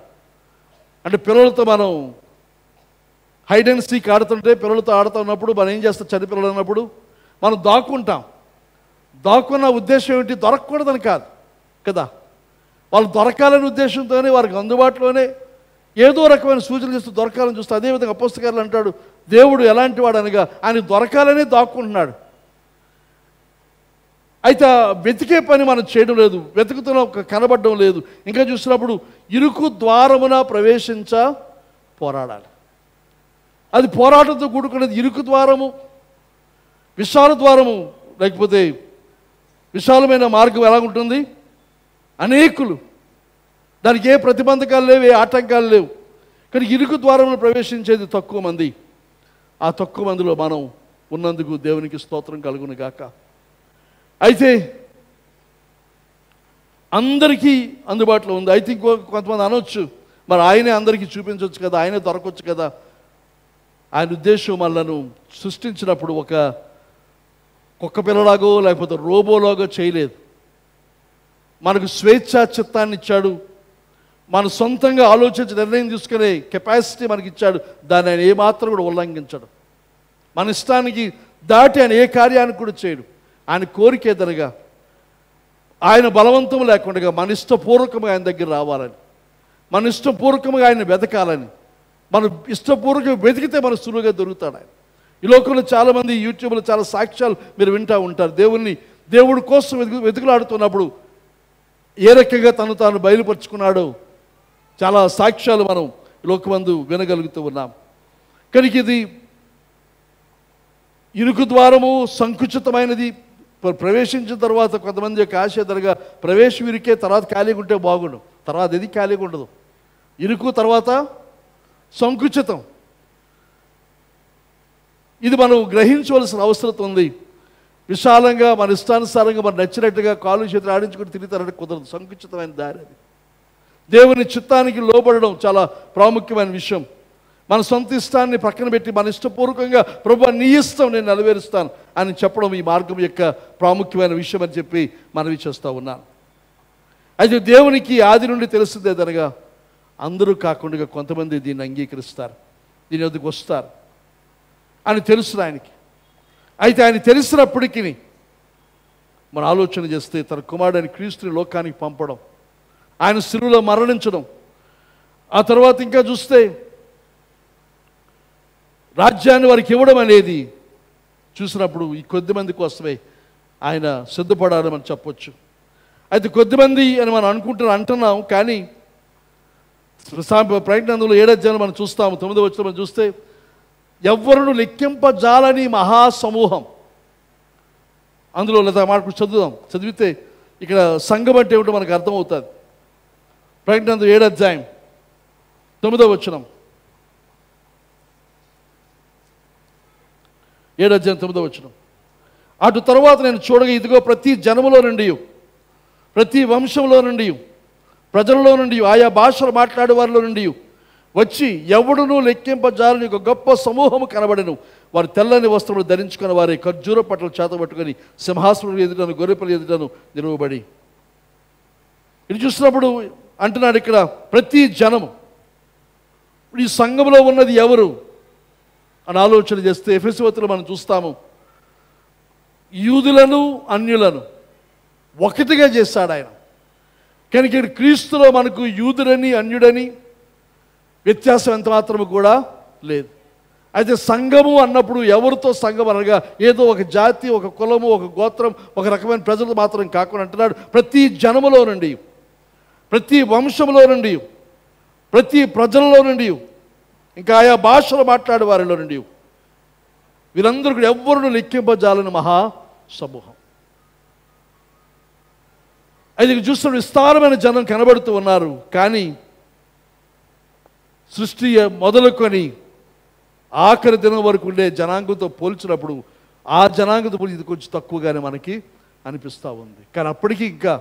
అంటే పిల్లలతో మనం హైడ్ అండ్ సీక్ ఆడుతుంటే, పిల్లలతో ఆడుతున్నప్పుడు మనం ఏం చేస్తాం, చిన్నపిల్లలు ఉన్నప్పుడు మనం దాక్కుంటాం. దాక్కున్న ఉద్దేశం ఏమిటి? దొరకకూడదని కాదు కదా, వాళ్ళు దొరకాలనే ఉద్దేశంతోనే వారికి అందుబాటులోనే ఏదో రకమైన సూచనలు చేస్తూ దొరకాలని చూస్తే, అదేవిధంగా అపోస్తలుడు అంటాడు, దేవుడు ఎలాంటి వాడు అనగా ఆయన దొరకాలనే దాక్కుంటున్నాడు. అయితే వెతికే పని మనం చేయడం లేదు, వెతుకుతున్న కనబడడం లేదు. ఇంకా చూసినప్పుడు ఇరుకు ద్వారమున ప్రవేశించ పోరాడాలి. అది పోరాటంతో కూడుకున్నది. ఇరుకు ద్వారము, విశాల ద్వారము, లేకపోతే విశాలమైన మార్గం ఎలా ఉంటుంది? అనేకులు, దానికి ఏ ప్రతిబంధకాలు లేవు, ఏ ఆటంకాలు లేవు. కానీ ఇరుకు ద్వారంలో ప్రవేశించేది తక్కువ మంది. ఆ తక్కువ మందిలో మనం ఉన్నందుకు దేవునికి స్తోత్రం కలుగును గాక. అయితే అందరికీ అందుబాటులో ఉంది. అయితే కొంతమంది అనొచ్చు, మరి ఆయనే అందరికీ చూపించవచ్చు కదా, ఆయనే దొరకవచ్చు కదా. ఆయన ఉద్దేశం మనలను సృష్టించినప్పుడు ఒక కుక్క పిల్లలాగో లేకపోతే రోబోలాగో చేయలేదు. మనకు స్వేచ్ఛా చిత్తాన్ని ఇచ్చాడు, మన సొంతంగా ఆలోచించి నిర్ణయం తీసుకునే కెపాసిటీ మనకి ఇచ్చాడు. దాన్ని ఆయన ఏమాత్రం కూడా ఉల్లంఘించడు. మన ఇష్టానికి దాటి ఆయన ఏ కార్యానికి కూడా చేయడు. ఆయన కోరిక ఏదనగా ఆయన బలవంతం లేకుండా మన ఇష్టపూర్వకంగా ఆయన దగ్గర రావాలని, మన ఇష్టపూర్వకంగా ఆయన వెతకాలని, మనం ఇష్టపూర్వకంగా వెతికితే మన సులువుగా దొరుకుతాడు ఆయన. ఈ లోకంలో చాలామంది యూట్యూబ్లో చాలా సాక్ష్యాలు మీరు వింటూ ఉంటారు. దేవుడి కోసం వెతుకులాడుతున్నప్పుడు ఏ రకంగా తాను బయలుపరుచుకున్నాడో చాలా సాక్ష్యాలు మనం లోకమందు వినగలుగుతూ ఉన్నాం. కనుక ఇది ఇరుకు ద్వారము సంకుచితమైనది. ప్రవేశించిన తర్వాత కొంతమంది యొక్క ఆశ ఎదురుగా ప్రవేశం ఇరికే, తర్వాత ఖాళీగా ఉంటే బాగుండు, తర్వాత ఇది ఖాళీగా ఉండదు. ఇరుకు తర్వాత సంకుచితం. ఇది మనం గ్రహించవలసిన అవసరం ఉంది. విశాలంగా మన ఇష్టానుసారంగా మనం నచ్చినట్టుగా కాలు చేతులు ఆడించుకుని తిరుగుతారంటే కుదరదు. సంకుచితమైన దారి అది. దేవుని చిత్తానికి లోబడడం చాలా ప్రాముఖ్యమైన విషయం. మన సొంత ఇష్టాన్ని పక్కన పెట్టి మన ఇష్టపూర్వకంగా ప్రభువా నీ ఇష్టం నేను నెరవేరుస్తాను అని చెప్పడం ఈ మార్గం యొక్క ప్రాముఖ్యమైన విషయం అని చెప్పి మనవి చేస్తూ ఉన్నాను. అయితే దేవునికి ఆది నుండి తెలుస్తుందేదనగా అందరూ కాకుండా కొంతమంది దీన్ని అంగీకరిస్తారు, దీని వద్దకు వస్తారు అని తెలుసు ఆయనకి. అయితే ఆయన తెలిసినప్పటికీ మన ఆలోచన చేస్తే తన కుమారుడైన క్రీస్తుని లోకానికి పంపడం, ఆయన శిలువలో మరణించడం, ఆ తర్వాత ఇంకా చూస్తే రాజ్యాన్ని వారికి ఇవ్వడం అనేది చూసినప్పుడు ఈ కొద్దిమంది కోసమే ఆయన సిద్ధపడాలని మనం చెప్పొచ్చు. అయితే కొద్దిమంది అని మనం అంటున్నాం, కానీ ప్రకటనలో 7వ అధ్యాయంలో మనం చూస్తాము, 9వ వచనంలో మనం చూస్తే ఎవ్వరును లెక్కింపజాలని మహాసమూహం. అందులో లేదా మాట చదివితే ఇక్కడ సంఘం అంటే ఏమిటో మనకు అర్థమవుతుంది. ప్రకటన 7వ అధ్యాయం 9వ వచనం, 7వ అధ్యాయం 9వ వచనం. అటు తర్వాత నేను చూడగా ఇదిగో ప్రతి జనములో నుండి, ప్రతి వంశంలో నుండి, ప్రజలలో నుండి, ఆయా భాషలు మాట్లాడే వారిలో నుండి వచ్చి ఎవడునూ లెక్కింపజాలని ఒక గొప్ప సమూహము కనబడెను. వారు తెల్లని వస్త్రములు ధరించుకున్న వారి ఖర్జూర పట్టలు చేతబట్టుకొని సింహాసనం ఎదుటను గొర్రెపిల్ల ఎదుటను నిలువబడి. ఇది చూసినప్పుడు అంటున్నాడు ఇక్కడ ప్రతి జనము. ఈ సంఘంలో ఉన్నది ఎవరు అని ఆలోచన చేస్తే ఎఫెసు పత్రికలో మనం చూస్తాము, యూదులను అన్యులను ఒకటిగా చేశాడు ఆయన. కనుక క్రీస్తులో మనకు యూదుడని అన్యుడని వ్యత్యాసం ఎంత మాత్రము కూడా లేదు. అయితే సంఘము అన్నప్పుడు ఎవరితో సంఘం అనగా ఏదో ఒక జాతి, ఒక కులము, ఒక గోత్రం, ఒక రకమైన ప్రజలు మాత్రం కాకుండా అంటున్నాడు ప్రతి జనములో నుండి, ప్రతి వంశంలో నుండి, ప్రతి ప్రజలలో నుండి, ఇంకా ఆయా భాషలు మాట్లాడే వారిలో నుండి వీరందరూ కూడా ఎవ్వరును లెక్కింపజాలని మహా సమూహం. అయితే చూస్తున్న విస్తారమైన జనం కనబడుతూ ఉన్నారు. కానీ సృష్టి మొదలుకొని ఆఖరి దినం వరకు ఉండే జనాంగంతో పోల్చినప్పుడు ఆ జనాంగంతో పోల్చి ఇది కొంచెం తక్కువగానే మనకి అనిపిస్తూ ఉంది. కానీ అప్పటికీ ఇంకా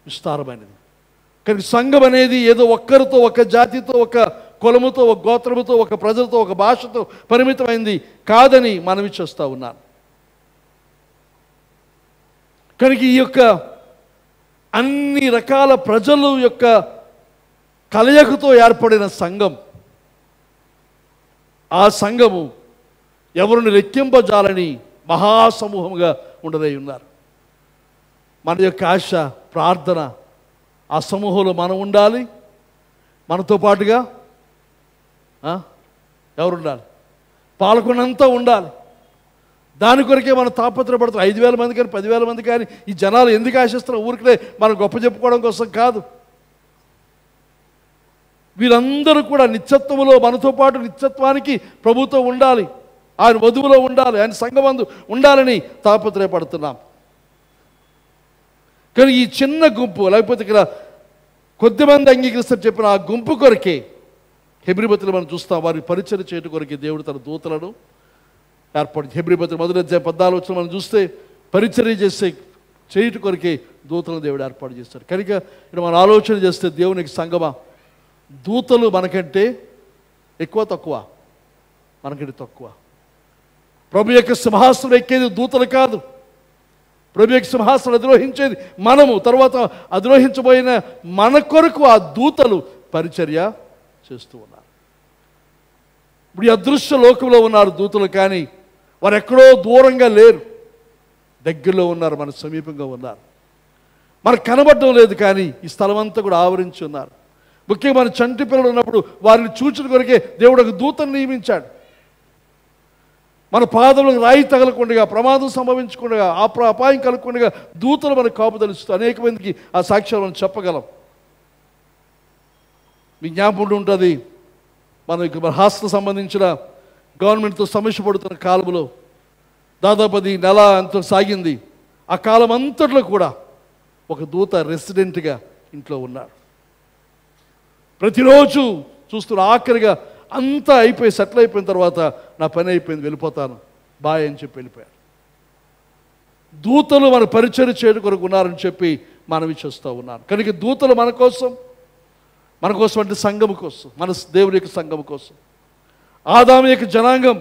విస్తారమైనది. కానీ సంఘం అనేది ఏదో ఒక్కరితో, ఒక జాతితో, ఒక కులముతో, ఒక గోత్రముతో, ఒక ప్రజలతో, ఒక భాషతో పరిమితమైంది కాదని మనవి చేస్తూ ఉన్నాను. కనుక ఈ యొక్క అన్ని రకాల ప్రజలు యొక్క కలయికతో ఏర్పడిన సంఘం, ఆ సంఘము ఎవరిని లెక్కింపజాలని మహాసమూహంగా ఉండదై ఉన్నారు. మన యొక్క ఆశ, ప్రార్థన ఆ సమూహంలో మనం ఉండాలి. మనతో పాటుగా ఎవరు ఉండాలి? పాల్గొనంతా ఉండాలి. దాని కొరకే మనం తాపత్రపడుతున్నాం. 5,000 మంది కానీ 10,000 మంది కానీ ఈ జనాలు ఎందుకు ఆశిస్తున్నాం? ఊరికే మనం గొప్ప చెప్పుకోవడం కోసం కాదు. వీరందరూ కూడా నిత్యత్వములో మనతో పాటు నిత్యత్వానికి ప్రభుతో ఉండాలి, ఆయన వధువులో ఉండాలి, ఆయన సంఘమందు ఉండాలని తాపత్రయపడుతున్నాం. కానీ ఈ చిన్న గుంపు, లేకపోతే ఇక్కడ కొద్దిమంది అంగీకరిస్తారు చెప్పిన ఆ గుంపు కొరకే హెబ్రీ పత్రికలో మనం చూస్తాం. వారి పరిచర్య చేయడం కొరకే దేవుడు తన దూతలను ఏర్పాటు. హెబ్రీ పత్రిక 1:14 మనం చూస్తే పరిచర్య చేయటం కొరకే దూతలను దేవుడు ఏర్పాటు చేస్తాడు. కనుక ఇక్కడ మనం ఆలోచన చేస్తే దేవునికి సంగమా, దూతలు మనకంటే ఎక్కువ తక్కువ? మనకంటే తక్కువ. ప్రభు యొక్క సింహాసనం ఎక్కేది దూతలు కాదు. ప్రభు యొక్క సింహాసనం అధిరోహించేది మనము. తర్వాత అధిరోహించబోయిన మన కొరకు ఆ దూతలు పరిచర్య చేస్తూ ఉన్నారు. ఇప్పుడు ఈ అదృశ్య లోకంలో ఉన్నారు దూతలు, కానీ వారు ఎక్కడో దూరంగా లేరు, దగ్గరలో ఉన్నారు, మన సమీపంగా ఉన్నారు. మనకు కనబడడం లేదు, కానీ ఈ స్థలం అంతా కూడా ఆవరించి ఉన్నారు. ముఖ్యంగా మన చంటి పిల్లలు ఉన్నప్పుడు వారిని చూచిన కొరకే దేవుడు ఒక దూతను నియమించాడు. మన పాదములకు రాయి తగలకుండా, ప్రమాదం సంభవించకుండా, అపాయం కలగకుండా దూతలు మనకు కాపుదలుస్తూ అనేక మందికి ఆ సాక్ష్యాలు మనం చెప్పగలం. మీ జ్ఞాపకం ఉంటుంది, మన హాస్టల్ సంబంధించిన గవర్నమెంట్తో సమస్య పడుతున్న కాలంలో దాదాపు అది నెల అంత సాగింది. ఆ కాలం అంతట్లో కూడా ఒక దూత రెసిడెంట్గా ఇంట్లో ఉన్నాడు. ప్రతిరోజు చూస్తున్న ఆఖరిగా అంతా అయిపోయి సెటిల్ అయిపోయిన తర్వాత నా పని అయిపోయింది, వెళ్ళిపోతాను, బాయ్ అని చెప్పి వెళ్ళిపోయారు. దూతలు మన పరిచర్య చేయడం కొరకు ఉన్నారని చెప్పి మనవి చేస్తూ ఉన్నాను. కనుక దూతలు మన కోసం అంటే సంఘము కోసం, మన దేవుని యొక్క సంఘము కోసం. ఆదాము యొక్క జనాంగం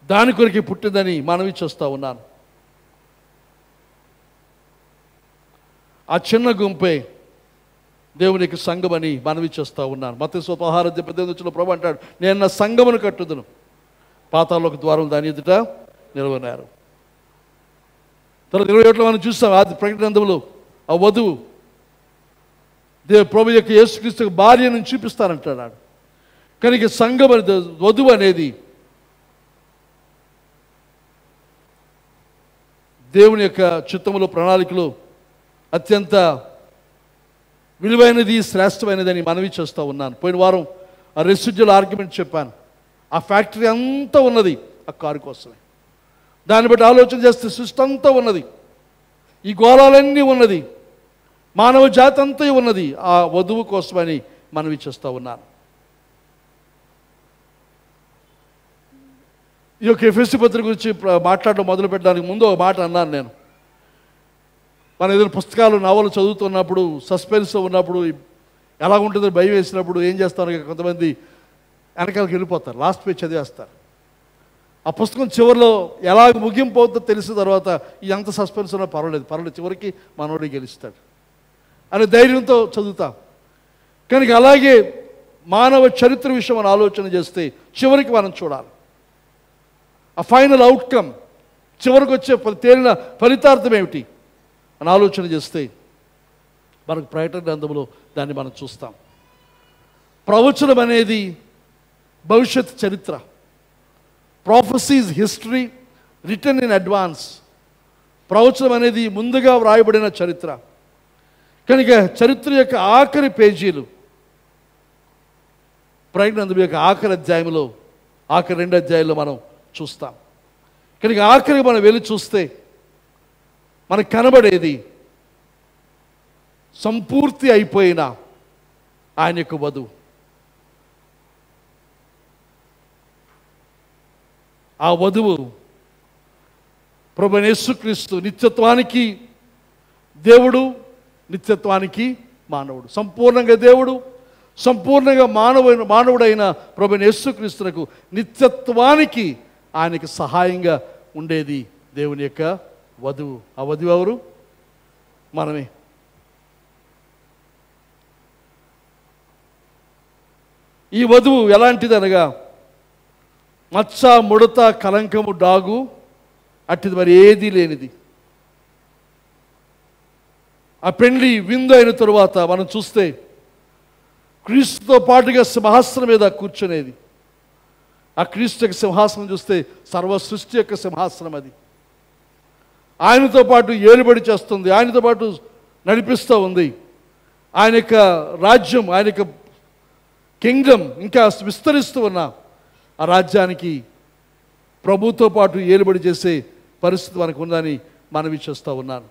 దాని కొరికి పుట్టిందని మనవి చేస్తూ ఉన్నాను. ఆ చిన్న గుంపే దేవుని యొక్క సంఘం అని మనవి చేస్తూ ఉన్నాను. మత్తయి 16:18 ప్రభు అంటాడు, నేను నా సంఘమును కట్టుదును, పాతాళలోక ద్వారం దాని ఎదుట నిలవనారు. తర్వాత 27 మనం చూస్తాం, ఆది ప్రకటన గ్రంథంలో ఆ వధువు ప్రభు యొక్క యేసుక్రీస్తు భార్యను చూపిస్తానంటున్నాడు. కనుక సంఘం వధువు అనేది దేవుని యొక్క చిత్తములో, ప్రణాళికలో అత్యంత విలువైనది, శ్రేష్టమైనదని మనవి చేస్తూ ఉన్నాను. పోయిన వారం ఆ రెసిడ్యువల్ ఆర్గ్యుమెంట్ చెప్పాను. ఆ ఫ్యాక్టరీ అంతా ఉన్నది ఆ కారు కోసమే. దాన్ని బట్టి ఆలోచన చేస్తే సృష్టి అంతా ఉన్నది, ఈ గోళాలన్నీ ఉన్నది, మానవ జాతి అంతా ఉన్నది ఆ వధువు కోసమని మనవి చేస్తూ ఉన్నాను. ఈ యొక్క ఎఫెసీ పత్రిక గురించి మాట్లాడడం మొదలు పెట్టడానికి ముందు ఒక మాట అన్నాను నేను. మన ఏదైనా పుస్తకాలు, నవలు చదువుతున్నప్పుడు, సస్పెన్స్ ఉన్నప్పుడు, ఎలా ఉంటుందో భయం వేసినప్పుడు ఏం చేస్తారు, కొంతమంది వెనకాలకి వెళ్ళిపోతారు, లాస్ట్ పేజ్ చదివేస్తారు. ఆ పుస్తకం చివరిలో ఎలా ముగింపు అవుతుందో తెలిసిన తర్వాత ఎంత సస్పెన్స్ ఉన్నా పర్వాలేదు, చివరికి మనోడే గెలుస్తాడు అనే ధైర్యంతో చదువుతాం. కనుక అలాగే మానవ చరిత్ర విషయం మనం ఆలోచన చేస్తే చివరికి మనం చూడాలి ఆ ఫైనల్ అవుట్కమ్, చివరికి వచ్చే తేలిన ఫలితార్థం ఏమిటి అని ఆలోచన చేస్తే మనకు ప్రకటన గ్రంథంలో దాన్ని మనం చూస్తాం. ప్రవచనం అనేది భవిష్యత్ చరిత్ర. Prophecies history return in advance. ప్రవచనం అనేది ముందుగా వ్రాయబడిన చరిత్ర. కనుక చరిత్ర యొక్క ఆఖరి పేజీలు ప్రకటన గ్రంథం యొక్క ఆఖరి అధ్యాయంలో, ఆఖరి 2 అధ్యాయాల్లో మనం చూస్తాం. కనుక ఆఖరికి మనం వెళ్ళి చూస్తే మనకు కనబడేది సంపూర్తి అయిపోయిన ఆయన యొక్క వధువు. ఆ వధువు ప్రభువైన యేసుక్రీస్తు, నిత్యత్వానికి దేవుడు, నిత్యత్వానికి మానవుడు. సంపూర్ణంగా దేవుడు, సంపూర్ణంగా మానవుడైన ప్రభువైన యేసుక్రీస్తునకు నిత్యత్వానికి ఆయనకి సహాయంగా ఉండేది దేవుని యొక్క వధువు. ఆ వధువు ఎవరు? మనమే. ఈ వధువు ఎలాంటిది అనగా మచ్చ, ముడత, కలంకము, డాగు అట్టిది మరి ఏదీ లేనిది. ఆ పెండ్లి విందు అయిన తరువాత మనం చూస్తే క్రీస్తుతో పాటుగా సింహాసనం మీద కూర్చునేది. ఆ క్రీస్తు యొక్క సింహాసనం చూస్తే సర్వ సృష్టి యొక్క సింహాసనం అది. ఆయనతో పాటు ఏలుబడి చేస్తుంది, ఆయనతో పాటు నడిపిస్తూ ఉంది. ఆయన యొక్క రాజ్యం, ఆయన యొక్క కింగ్డమ్ ఇంకా విస్తరిస్తూ ఉన్న ఆ రాజ్యానికి ప్రభుతో పాటు ఏలుబడి చేసే పరిస్థితి మనకు ఉందని మనవి చేస్తూ ఉన్నాను.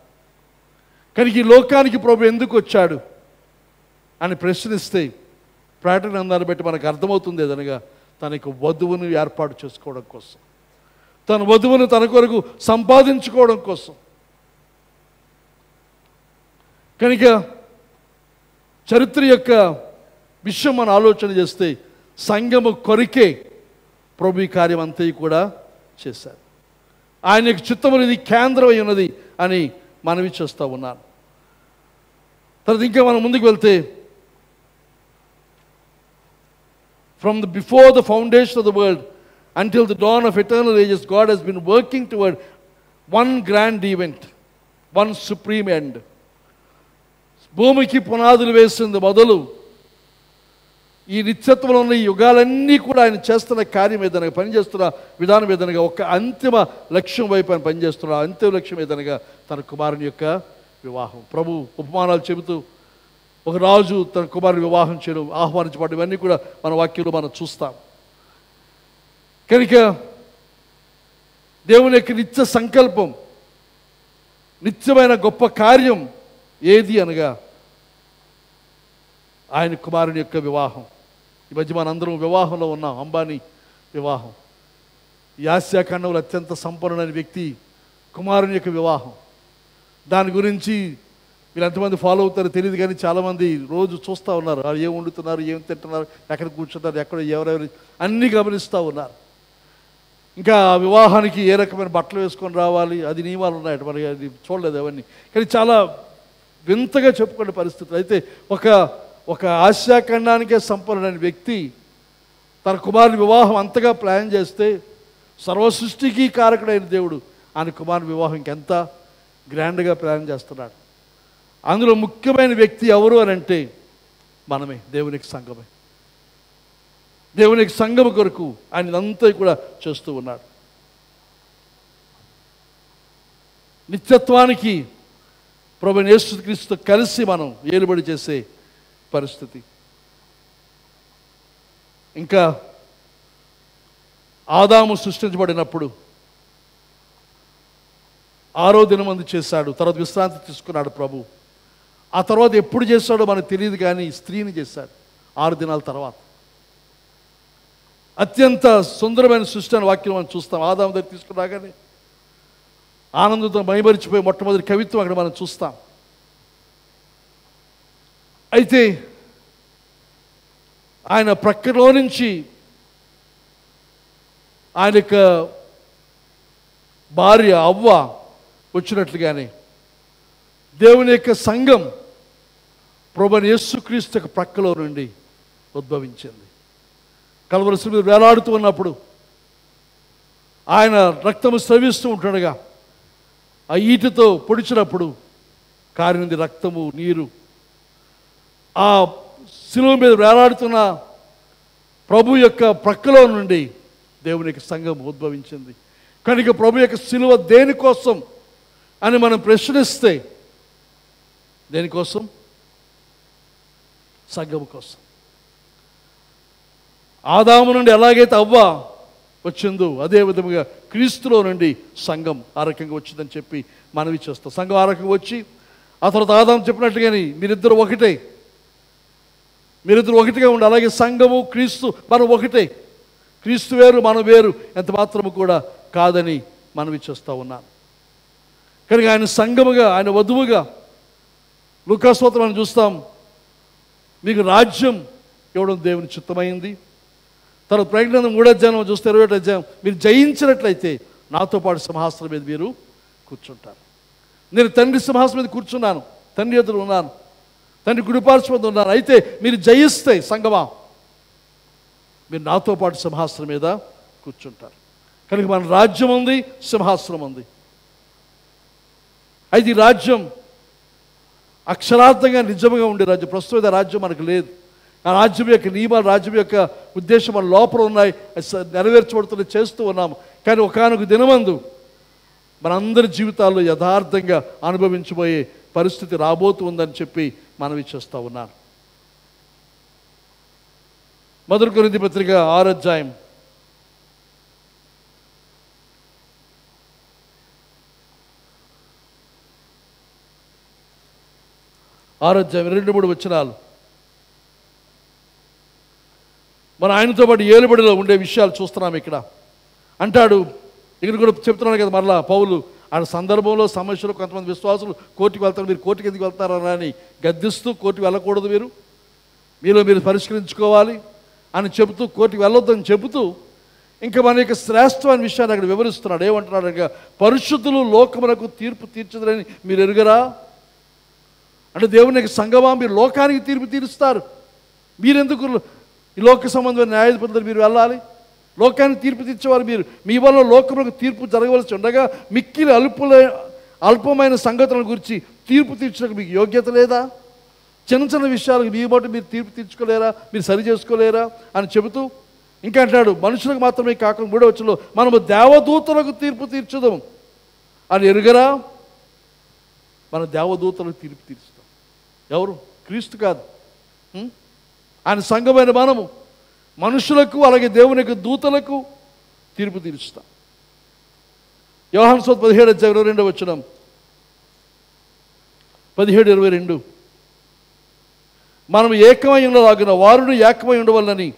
కానీ ఈ లోకానికి ప్రభు ఎందుకు వచ్చాడు అని ప్రశ్నిస్తే ప్రకటన గ్రంథాన్ని బట్టి మనకు అర్థమవుతుంది ఏదనగా తనకు వధువును ఏర్పాటు చేసుకోవడం కోసం, తన వధువును తన కొరకు సంపాదించుకోవడం కోసం. కనుక చరిత్ర యొక్క విషయం మనం ఆలోచన చేస్తే సంఘము కొరికే ప్రభు ఈ కార్యం అంతా కూడా చేశారు. ఆయన యొక్క చిత్తము అనేది కేంద్రమై ఉన్నది అని మనవి చేస్తూ ఉన్నాను. తర్వాత ఇంకా మనం ముందుకు వెళ్తే from before the foundation of the world until the dawn of eternal ages, God has been working toward one grand event, one supreme end. భూమికి పునాదులు వేసింది మొదలు ఈ నిత్యత్వంలో ఉన్న ఈ యుగాలన్నీ కూడా ఆయన చేస్తున్న కార్యం ఏదనగా, పనిచేస్తున్న విధానం ఏదనగా ఒక అంతిమ లక్ష్యం వైపు ఆయన పనిచేస్తున్న అంతిమ లక్ష్యం ఏదనగా తన కుమారుని యొక్క వివాహం. ప్రభు ఉపమానాలు చెబుతూ ఒక రాజు తన కుమారుని వివాహం చేయడం, ఆహ్వానించబడడం, ఇవన్నీ కూడా మన వాక్యంలో మనం చూస్తాం. కనుక దేవుని యొక్క నిత్య సంకల్పం, నిత్యమైన గొప్ప కార్యం ఏది అనగా ఆయన కుమారుని యొక్క వివాహం. ఈ మధ్య మనందరం వివాహంలో ఉన్నాం. అంబానీ వివాహం, ఈ ఆసియా ఖండంలో అత్యంత సంపన్నుడైన వ్యక్తి కుమారుని యొక్క వివాహం. దాని గురించి మీరు ఎంతమంది ఫాలో అవుతారో తెలియదు, కానీ చాలామంది రోజు చూస్తూ ఉన్నారు. వాళ్ళు ఏం వండుతున్నారు, ఏం తింటున్నారు, ఎక్కడ కూర్చుంటారు, ఎక్కడ ఎవరెవరు అన్నీ గమనిస్తూ ఉన్నారు. ఇంకా ఆ వివాహానికి ఏ రకమైన బట్టలు వేసుకొని రావాలి, అది నియమాలు ఉన్నాయట, మరి అది చూడలేదు అవన్నీ. కానీ చాలా వింతగా చెప్పుకునే పరిస్థితులు. అయితే ఒక ఆసియా ఖండానికే సంపన్నుడైన వ్యక్తి తన కుమారుని వివాహం అంతగా ప్లాన్ చేస్తే సర్వ సృష్టికి కారకుడైన దేవుడు ఆయన కుమారుని వివాహం ఇంకెంత గ్రాండ్గా ప్లాన్ చేస్తున్నాడు. అందులో ముఖ్యమైన వ్యక్తి ఎవరు అని అంటే మనమే, దేవునికి సంఘమే. దేవునికి సంఘము కొరకు ఆయన ఇదంతా కూడా చేస్తూ ఉన్నాడు. నిత్యత్వానికి ప్రభువైన యేసుక్రీస్తుతో కలిసి మనం ఏలుబడి చేసే పరిస్థితి. ఇంకా ఆదాము సృష్టించబడినప్పుడు 6వ దినమందు చేశాడు, తర్వాత విశ్రాంతి తీసుకున్నాడు ప్రభు. ఆ తర్వాత ఎప్పుడు చేశాడో మనకు తెలియదు, కానీ స్త్రీని చేశాడు 6 దినాల తర్వాత. అత్యంత సుందరమైన సృష్టి అని వాక్యం మనం చూస్తాం. ఆదాము దగ్గర తీసుకురాగానే ఆనందంతో మైమరిచిపోయి మొట్టమొదటి కవిత్వం అక్కడ మనం చూస్తాం. అయితే ఆయన ప్రక్కలో నుంచి ఆయన యొక్క భార్య అవ్వ వచ్చినట్లుగానే దేవుని యొక్క సంఘం ప్రభువైన యేసుక్రీస్తు యొక్క ప్రక్కలో నుండి ఉద్భవించింది. కల్వరి శిలువ మీద వేలాడుతూ ఉన్నప్పుడు ఆయన రక్తము స్రవిస్తూ ఉంటుండగా ఆ ఈటతో పొడిచినప్పుడు కారినది రక్తము, నీరు. ఆ శిలువ మీద వేలాడుతున్న ప్రభు యొక్క ప్రక్కలో నుండి దేవునికి సంఘం ఉద్భవించింది. కనుక ప్రభు యొక్క శిలువ దేనికోసం అని మనం ప్రశ్నిస్తే, దేనికోసం? సంఘం కోసం. ఆదాము నుండి ఎలాగైతే అవ్వ వచ్చిందో అదే విధముగా క్రీస్తులో నుండి సంఘం ఆ రకంగా వచ్చిందని చెప్పి మనవి చేస్తాం. సంఘం ఆ రకంగా వచ్చి ఆ తర్వాత ఆదాము చెప్పినట్టుగాని మీరిద్దరు ఒకటే, మీరిద్దరు ఒకటిగా ఉండి, అలాగే సంఘము క్రీస్తు మనం ఒకటే. క్రీస్తు వేరు, మనం వేరు ఎంత మాత్రము కూడా కాదని మనవి చేస్తూ ఉన్నాను. కనుక ఆయన సంఘముగా, ఆయన వధువుగా లూకా సువార్త మనం చూస్తాం. మీకు రాజ్యం ఇవ్వడం దేవుని చిత్తమైంది. తర్వాత ప్రకటన 3వ అధ్యాయం చూస్తే 21వ అధ్యాయం, మీరు జయించినట్లయితే నాతో పాటు సింహాసనం మీద మీరు కూర్చుంటారు. నేను తండ్రి సింహాసనం మీద కూర్చున్నాను, తండ్రి ఎదురు ఉన్నాను, తండ్రి కుడిపార్శ్వం మీద ఉన్నాను. అయితే మీరు జయిస్తే సంగమా, మీరు నాతో పాటు సింహాసనం మీద కూర్చుంటారు. కనుక మన రాజ్యం ఉంది, సింహాసనం ఉంది. అయితే ఈ రాజ్యం అక్షరార్థంగా నిజంగా ఉండే రాజ్యం. ప్రస్తుత రాజ్యం మనకు లేదు. ఆ రాజ్యం యొక్క నియమాలు, రాజ్యం యొక్క ఉద్దేశం మన లోపల ఉన్నాయి, నెరవేర్చబడుతున్న చేస్తూ ఉన్నాము. కానీ ఒకానొక దినమందు మనందరి జీవితాల్లో యథార్థంగా అనుభవించబోయే పరిస్థితి రాబోతూ ఉందని చెప్పి మనవి చేస్తూ ఉన్నాను. 1 కొరింథీ పత్రిక 6వ అధ్యాయం 2-3 వచనాలు. మన ఆయనతో పాటు ఏలుబడిలో ఉండే విషయాలు చూస్తున్నాం. ఇక్కడ అంటాడు, ఇక్కడ కూడా చెప్తున్నాడు కదా మరలా పౌలు, ఆ సందర్భంలో సమస్యలు కొంతమంది విశ్వాసులు కోర్టుకు వెళ్తారు, మీరు కోర్టుకి ఎందుకు వెళ్తారని అని గద్దిస్తూ, కోర్టుకు వెళ్ళకూడదు, మీలో మీరు పరిష్కరించుకోవాలి అని చెబుతూ, కోర్టుకు వెళ్ళొద్దని చెబుతూ ఇంకా మన యొక్క శ్రేష్టమైన విషయాన్ని అక్కడ వివరిస్తున్నాడు. ఏమంటున్నాడు ఇంకా, పరిశుద్ధులు లోకమునకు తీర్పు తీర్చదని మీరు ఎరుగరా? అంటే దేవుని యొక్క సంగమా, మీరు లోకానికి తీర్పు తీరుస్తారు. మీరెందుకు ఈ లోక సంబంధమైన న్యాయాధిపతులు మీరు వెళ్ళాలి? లోకానికి తీర్పు తీర్చేవారు మీరు. మీ వల్ల లోకములకు తీర్పు జరగవలసి ఉండగా మిక్కిలి అల్పమైన సంగతుల గురించి తీర్పు తీర్చడానికి మీకు యోగ్యత లేదా? చిన్న చిన్న విషయాలకు మీ బట్టి మీరు తీర్పు తీర్చుకోలేరా? మీరు సరి చేసుకోలేరా అని చెబుతూ ఇంకా అంటాడు, మనుషులకు మాత్రమే కాకుండా 3వ వచనంలో మనము దేవదూతలకు తీర్పు తీర్చుదాం అని ఎరుగరా? మన దేవదూతలకు తీర్పు తీర్చుతాం. ఎవరు? క్రీస్తు కాదు. ఆయన సంఘమైన మనము మనుషులకు అలాగే దేవుని యొక్క దూతలకు తీర్పు తీర్చుతాం. యోహాను సువార్త 17:22 వచనం, 17:22 మనం ఏకమై ఉండలాగిన వారును ఏకమై ఉండవలనని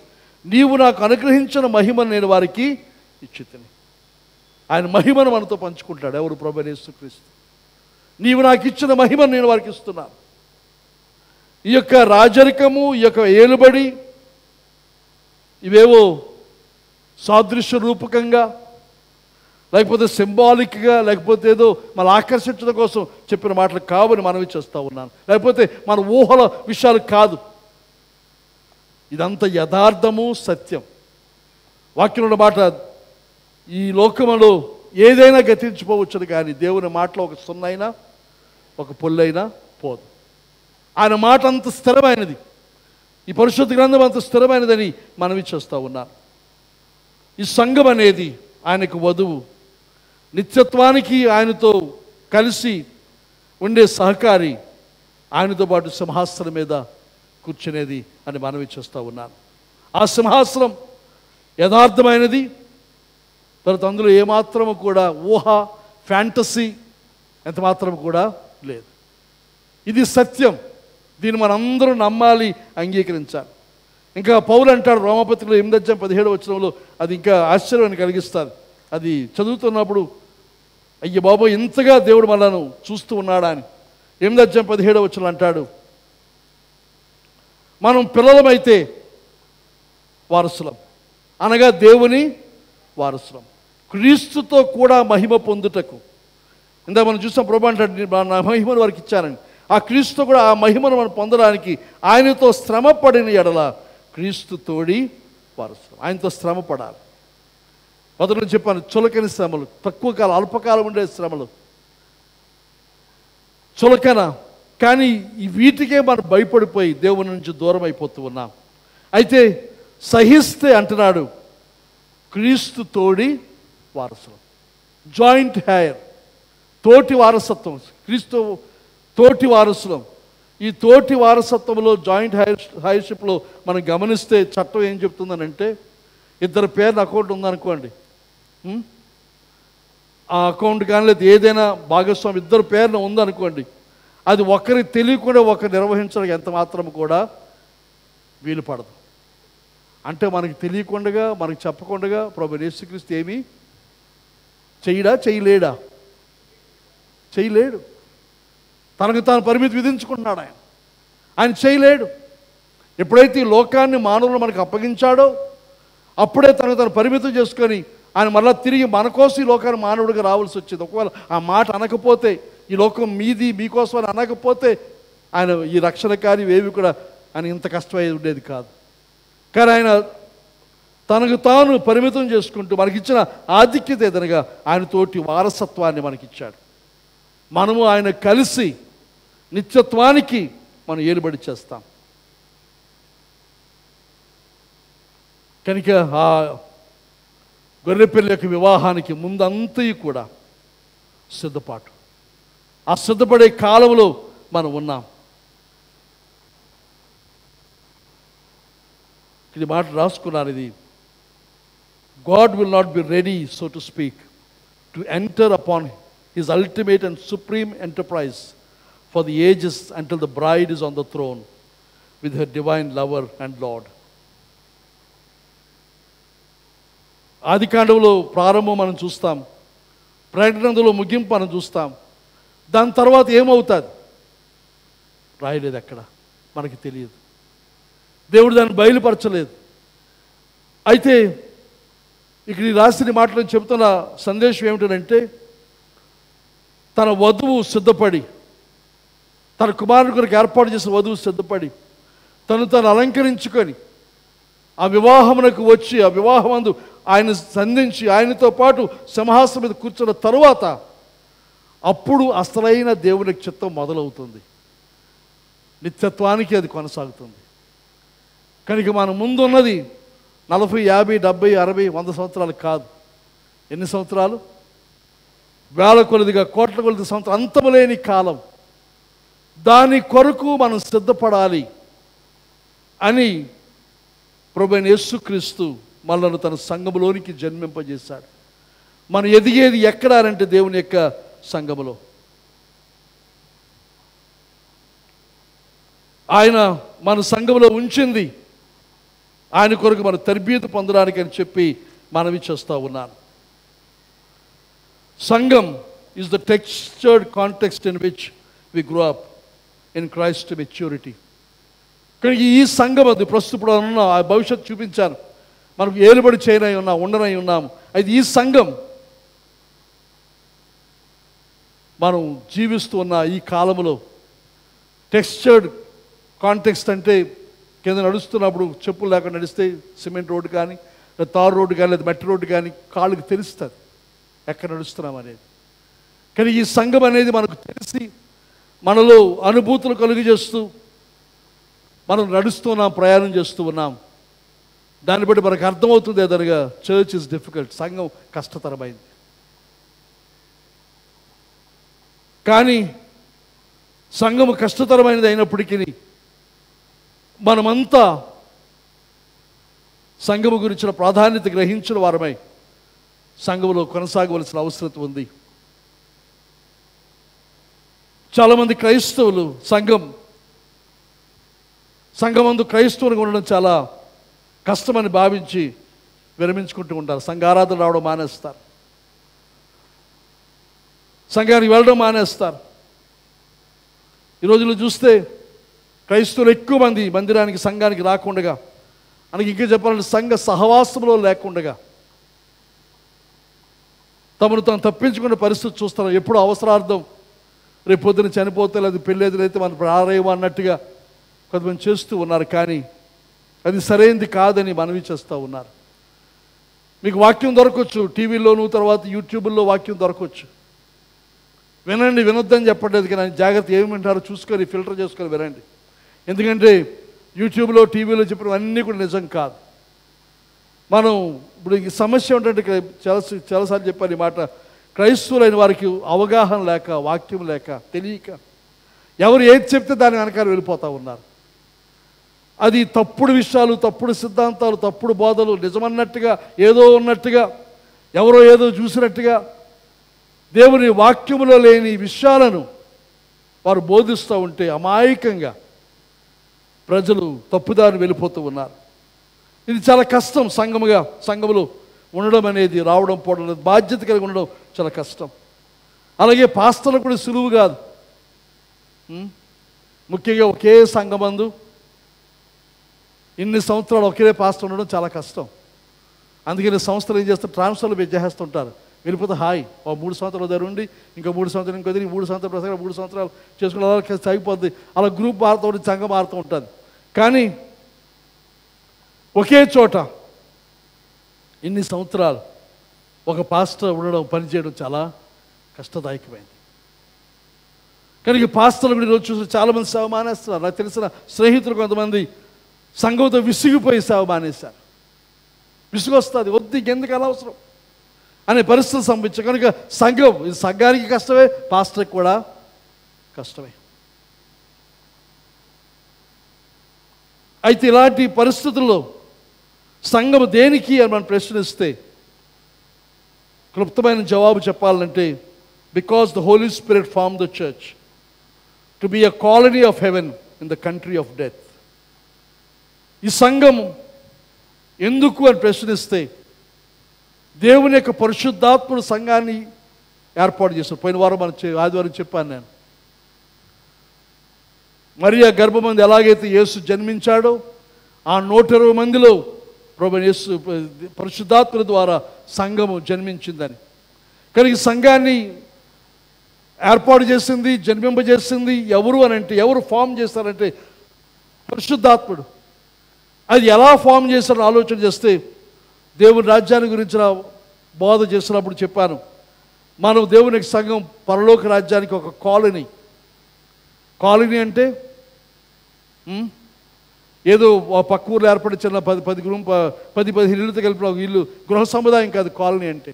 నీవు నాకు అనుగ్రహించిన మహిమను నేను వారికి ఇచ్చితిని. ఆయన మహిమను మనతో పంచుకుంటాడు. ఎవరు? ప్రభువైన యేసుక్రీస్తు. నీవు నాకు ఇచ్చిన మహిమను నేను వారికి ఇస్తున్నాను. ఈ యొక్క రాజరికము, ఈ యొక్క ఏలుబడి, ఇవేవో సాదృశ్య రూపకంగా లేకపోతే సింబాలిక్గా లేకపోతే ఏదో మన ఆకర్షించడం కోసం చెప్పిన మాటలు కావని మనవి చేస్తూ ఉన్నాను. లేకపోతే మన ఊహల విషయాలు కాదు. ఇదంతా యథార్థము, సత్యం. వాక్యం ఉన్న మాట, ఈ లోకములో ఏదైనా గతించిపోవచ్చును కానీ దేవుని మాటలో ఒక సున్నైనా ఒక పొల్లైనా పోదు. ఆయన మాట అంత స్థిరమైనది. ఈ పరిశుద్ధ గ్రంథం అంత స్థిరమైనదని మనవి చేస్తూ ఉన్నాను. ఈ సంఘం అనేది ఆయనకు వధువు, నిత్యత్వానికి ఆయనతో కలిసి ఉండే సహకారి, ఆయనతో పాటు సింహాసనం మీద కూర్చునేది అని మనవి చేస్తూ ఉన్నాను. ఆ సింహాసనం యథార్థమైనది. తర్వాత అందులో ఏమాత్రము కూడా ఊహ, ఫ్యాంటసీ ఎంత మాత్రం కూడా లేదు. ఇది సత్యం. దీన్ని మనందరూ నమ్మాలి, అంగీకరించాలి. ఇంకా పౌలు అంటాడు రోమాపత్రికలో 8:17 వచనంలో, అది ఇంకా ఆశ్చర్యాన్ని కలిగిస్తారు. అది చదువుతున్నప్పుడు అయ్య బాబో ఇంతగా దేవుడు మనను చూస్తూ ఉన్నాడా అని. 8:17 వచనం అంటాడు, మనం పిల్లలమైతే వారసులం, అనగా దేవుని వారసులం, క్రీస్తుతో కూడా మహిమ పొందుటకు. ఇందాక మనం చూసాం, ప్రభు అంటాడు నా మహిమను వారికి ఇచ్చానని. ఆ క్రీస్తు కూడా ఆ మహిమను మనం పొందడానికి ఆయనతో శ్రమ పడిన ఎడల క్రీస్తు తోడి వారసులం. ఆయనతో శ్రమ పడాలి. మొదటి చెప్పాను, చులకని శ్రమలు, తక్కువ కాలం, అల్పకాలం ఉండే శ్రమలు, చులకన. కానీ ఈ వీటికే మనం భయపడిపోయి దేవుని నుంచి దూరం అయిపోతూ ఉన్నాం. అయితే సహిస్తే అంటున్నాడు క్రీస్తు తోడి వారసులం, జాయింట్ హైర్, తోటి వారసత్వం. క్రీస్తు తోటి వారసులం. ఈ తోటి వారసత్వంలో, జాయింట్ హైర్షిప్లో మనం గమనిస్తే చట్టం ఏం చెప్తుందనంటే, ఇద్దరు పేరున అకౌంట్ ఉందనుకోండి, ఆ అకౌంట్ కానీ లేదా ఏదైనా భాగస్వామి ఇద్దరు పేరున ఉందనుకోండి, అది ఒకరికి తెలియకుండా ఒకరు నిర్వహించడానికి ఎంత మాత్రం కూడా వీలు పడదు. అంటే మనకి తెలియకుండా, మనకు చెప్పకుండా ప్రభువైన యేసుక్రీస్తు ఏమీ చేయడా? చేయలేడు. తనకు తాను పరిమితి విధించుకుంటున్నాడు ఆయన చేయలేడు. ఎప్పుడైతే ఈ లోకాన్ని మానవులు మనకు అప్పగించాడో అప్పుడే తనకు తను పరిమితం చేసుకొని ఆయన మళ్ళీ తిరిగి మన కోసం ఈ లోకాన్ని మానవుడిగా రావాల్సి వచ్చింది. ఒకవేళ ఆ మాట అనకపోతే, ఈ లోకం మీది మీకోసం అని అనకపోతే ఆయన ఈ రక్షణ కార్యం ఏవి కూడా ఆయన ఇంత కష్టమయ్యేది ఉండేది కాదు. కానీ ఆయన తనకు తాను పరిమితం చేసుకుంటూ మనకిచ్చిన ఆధిక్యత ఏదనగా ఆయనతోటి వారసత్వాన్ని మనకిచ్చాడు. మనము ఆయన కలిసి నిత్యత్వానికి మనం ఏలుబడి చేస్తాం. కనుక ఆ గొర్రెపిల్ల యొక్క వివాహానికి ముందంతయు కూడా సిద్ధపాటు. ఆ సిద్ధపడే కాలంలో మనం ఉన్నాం. ఇది మాట రాసుకున్నాను. ఇది God will not be ready, so to speak, to enter upon his ultimate and supreme enterprise for the ages until the bride is on the throne with her divine lover and Lord. ఆదికాండంలో ప్రారంభం మనం చూస్తాం, ప్రకటనలో ముగింపు మనం చూస్తాం. దాని తర్వాత ఏమవుతుంది రాయలేదు, అక్కడ మనకి తెలియదు. దేవుడు దాన్ని బయలుపరచలేదు. అయితే ఇక్కడ ఈ రాసిన మాటలను చెబుతున్న సందేశం ఏమిటంటే, తన వధువు సిద్ధపడి, తన కుమారుని కొరకు ఏర్పాటు చేసిన వధువు సిద్ధపడి తను అలంకరించుకొని ఆ వివాహమునకు వచ్చి ఆ వివాహమందు ఆయన సంధించి ఆయనతో పాటు సింహాసనం మీద కూర్చున్న తరువాత అప్పుడు అసలైన దేవుని చిత్తం మొదలవుతుంది. నిత్యత్వానికి అది కొనసాగుతుంది. కనుక మన ముందున్నది 40, 50, 70, 60, 100 సంవత్సరాలు కాదు. ఎన్ని సంవత్సరాలు? వేల కొలదిగా, కోట్ల కొలది సంవత్సరాలు, అంతములేని కాలం. దాని కొరకు మనం సిద్ధపడాలి అని ప్రభువైన యేసుక్రీస్తు మనలను తన సంఘములోనికి జన్మింపజేశాడు. మనం ఎదిగేది ఎక్కడ అంటే దేవుని యొక్క సంఘములో. ఆయన మన సంఘములో ఉంచింది ఆయన కొరకు మన తర్బీదు పొందడానికి అని చెప్పి మనవి చేస్తూ ఉన్నాను. సంఘం is the textured context in which we grow up in Christ maturity. కానీ ఈ సంఘం అది ప్రస్తుతం ఉన్న ఆ భవిష్యత్తు చూపించాను. మనకు ఏలుబడి చేయనై ఉన్నాం, ఉండనై ఉన్నాము. అయితే ఈ సంఘం మనం జీవిస్తూ ఉన్న ఈ కాలంలో టెక్స్చర్డ్ కాంటెక్స్ట్ అంటే కింద నడుస్తున్నప్పుడు చెప్పులు లేకుండా నడిస్తే సిమెంట్ రోడ్డు కానీ, తారు రోడ్డు కానీ, లేదా మట్టి రోడ్డు కానీ కాళ్ళకి తెలుస్తుంది ఎక్కడ నడుస్తున్నాం అనేది. కానీ ఈ సంఘం అనేది మనకు తెలిసి మనలో అనుభూతులు కలుగజేస్తూ మనం నడుస్తున్నాం, ప్రయాణం చేస్తూ ఉన్నాం. దాన్ని బట్టి మనకు అర్థమవుతుంది ఏదనగా చర్చ్ ఇస్ డిఫికల్ట్, సంఘం కష్టతరమైంది. కానీ సంఘము కష్టతరమైనది అయినప్పటికీ మనమంతా సంఘము గురించిన ప్రాధాన్యత గ్రహించిన వారమై సంఘములో కొనసాగవలసిన అవసరం ఉంది. చాలామంది క్రైస్తవులు సంఘమందు క్రైస్తవులుగా ఉండడం చాలా కష్టమని భావించి విరమించుకుంటూ ఉంటారు. సంఘారాధన రావడం మానేస్తారు, సంఘానికి వెళ్ళడం మానేస్తారు. ఈ రోజుల్లో చూస్తే క్రైస్తవులు ఎక్కువ మంది మందిరానికి, సంఘానికి రాకుండగా, మనకి ఇంకా చెప్పాలంటే సంఘ సహవాసంలో లేకుండగా తమను తాను తప్పించుకునే పరిస్థితి చూస్తారు. ఎప్పుడు అవసరార్థం, రేపు పొద్దున చనిపోతే లేదు పెళ్ళి ఎదురైతే మనం రారేమో అన్నట్టుగా కొంతమంది చేస్తూ ఉన్నారు. కానీ అది సరైనది కాదని మనవి చేస్తూ ఉన్నారు. మీకు వాక్యం దొరకవచ్చు టీవీలోను, తర్వాత యూట్యూబ్లో వాక్యం దొరకవచ్చు. వినండి, వినొద్దని చెప్పట్లేదు, కానీ జాగ్రత్త ఏమి వింటారో చూసుకొని ఫిల్టర్ చేసుకొని వినండి. ఎందుకంటే యూట్యూబ్లో, టీవీలో చెప్పినవన్నీ కూడా నిజం కాదు. మనం ఇప్పుడు ఈ సమస్య ఏంటంటే చాలాసార్లు చెప్పాను ఈ మాట, క్రైస్తవులైన వారికి అవగాహన లేక, వాక్యం లేక, తెలియక ఎవరు ఏది చెప్తే దాని వెనకాల వెళ్ళిపోతూ ఉన్నారు. అది తప్పుడు విషయాలు, తప్పుడు సిద్ధాంతాలు, తప్పుడు బోధలు, నిజమన్నట్టుగా, ఏదో ఉన్నట్టుగా, ఎవరో ఏదో చూసినట్టుగా దేవుని వాక్యములో లేని విషయాలను వారు బోధిస్తూ ఉంటే అమాయకంగా ప్రజలు తప్పుదారి వెళ్ళిపోతూ ఉన్నారు. ఇది చాలా కష్టం. సంఘములో ఉండడం అనేది, రావడం పోవడం అనేది, బాధ్యత కలిగి ఉండడం చాలా కష్టం. అలాగే పాస్టర్లు కూడా సులువు కాదు. ముఖ్యంగా ఒకే సంఘమందు ఇన్ని సంవత్సరాలు ఒకే పాస్టర్ ఉండడం చాలా కష్టం. అందుకని సంస్థలు ఏం చేస్తారు, ట్రాన్స్ఫర్లు చేస్తుంటారు. వెళ్ళిపోతే హాయ్, 3 సంవత్సరాలు దగ్గర ఉండి ఇంకా 3 సంవత్సరాలు ఇంకో 3 సంవత్సరాలు ప్రసంగం 3 సంవత్సరాలు చేసుకుని అలా సాగిపోద్ది. అలా గ్రూప్ మారుతూ ఉంటుంది, సంఘం మారుతూ ఉంటుంది. కానీ ఒకే చోట ఇన్ని సంవత్సరాలు ఒక పాస్టర్ ఉండడం, పనిచేయడం చాలా కష్టదాయకమైంది. కానీ పాస్టర్లు కూడా ఈరోజు చూసి చాలామంది సేవ మానేస్తున్నారు. నాకు తెలిసిన స్నేహితులు కొంతమంది సంఘంతో విసిగిపోయి సేవ మానేశారు. విసుగొస్తుంది, వద్దు ఎందుకు అనవసరం అనే పరిస్థితులు సంభవించాయి. కనుక సంఘానికి కష్టమే, పాస్టర్కి కూడా కష్టమే. అయితే ఇలాంటి పరిస్థితుల్లో సంఘం దేనికి అని మనం ప్రశ్నిస్తే క్లుప్తమైన జవాబు చెప్పాలంటే, because the Holy Spirit form the church to be a colony of heaven in the country of death. ఈ సంఘం ఎందుకు అని ప్రశ్నిస్తే, దేవుని యొక్క పరిశుద్ధాత్ముడు సంఘాన్ని ఏర్పాటు చేశారు. పోయిన వారం ఆదివారం చెప్పాను నేను. మరియా గర్భమంది ఎలాగైతే యేసు జన్మించాడో ఆ 120 మందిలో ప్రభువైన యేసు పరిశుద్ధాత్ముల ద్వారా సంఘము జన్మించిందని. కానీ ఈ సంఘాన్ని ఏర్పాటు చేసింది, జన్మింపజేసింది ఎవరు అని అంటే, ఎవరు ఫామ్ చేస్తారంటే పరిశుద్ధాత్ముడు. అది ఎలా ఫామ్ చేస్తారని ఆలోచన చేస్తే, దేవుని రాజ్యాన్ని గురించిన బోధ చేస్తున్నప్పుడు చెప్పాను, మనం దేవుని సంఘం పరలోక రాజ్యానికి ఒక కాలనీ. కాలనీ అంటే ఏదో పక్క ఊర్లో ఏర్పడిన 10-15 ఇళ్ళతో కలిపిన ఒక ఇల్లు, గృహ సముదాయం కాదు కాలనీ అంటే.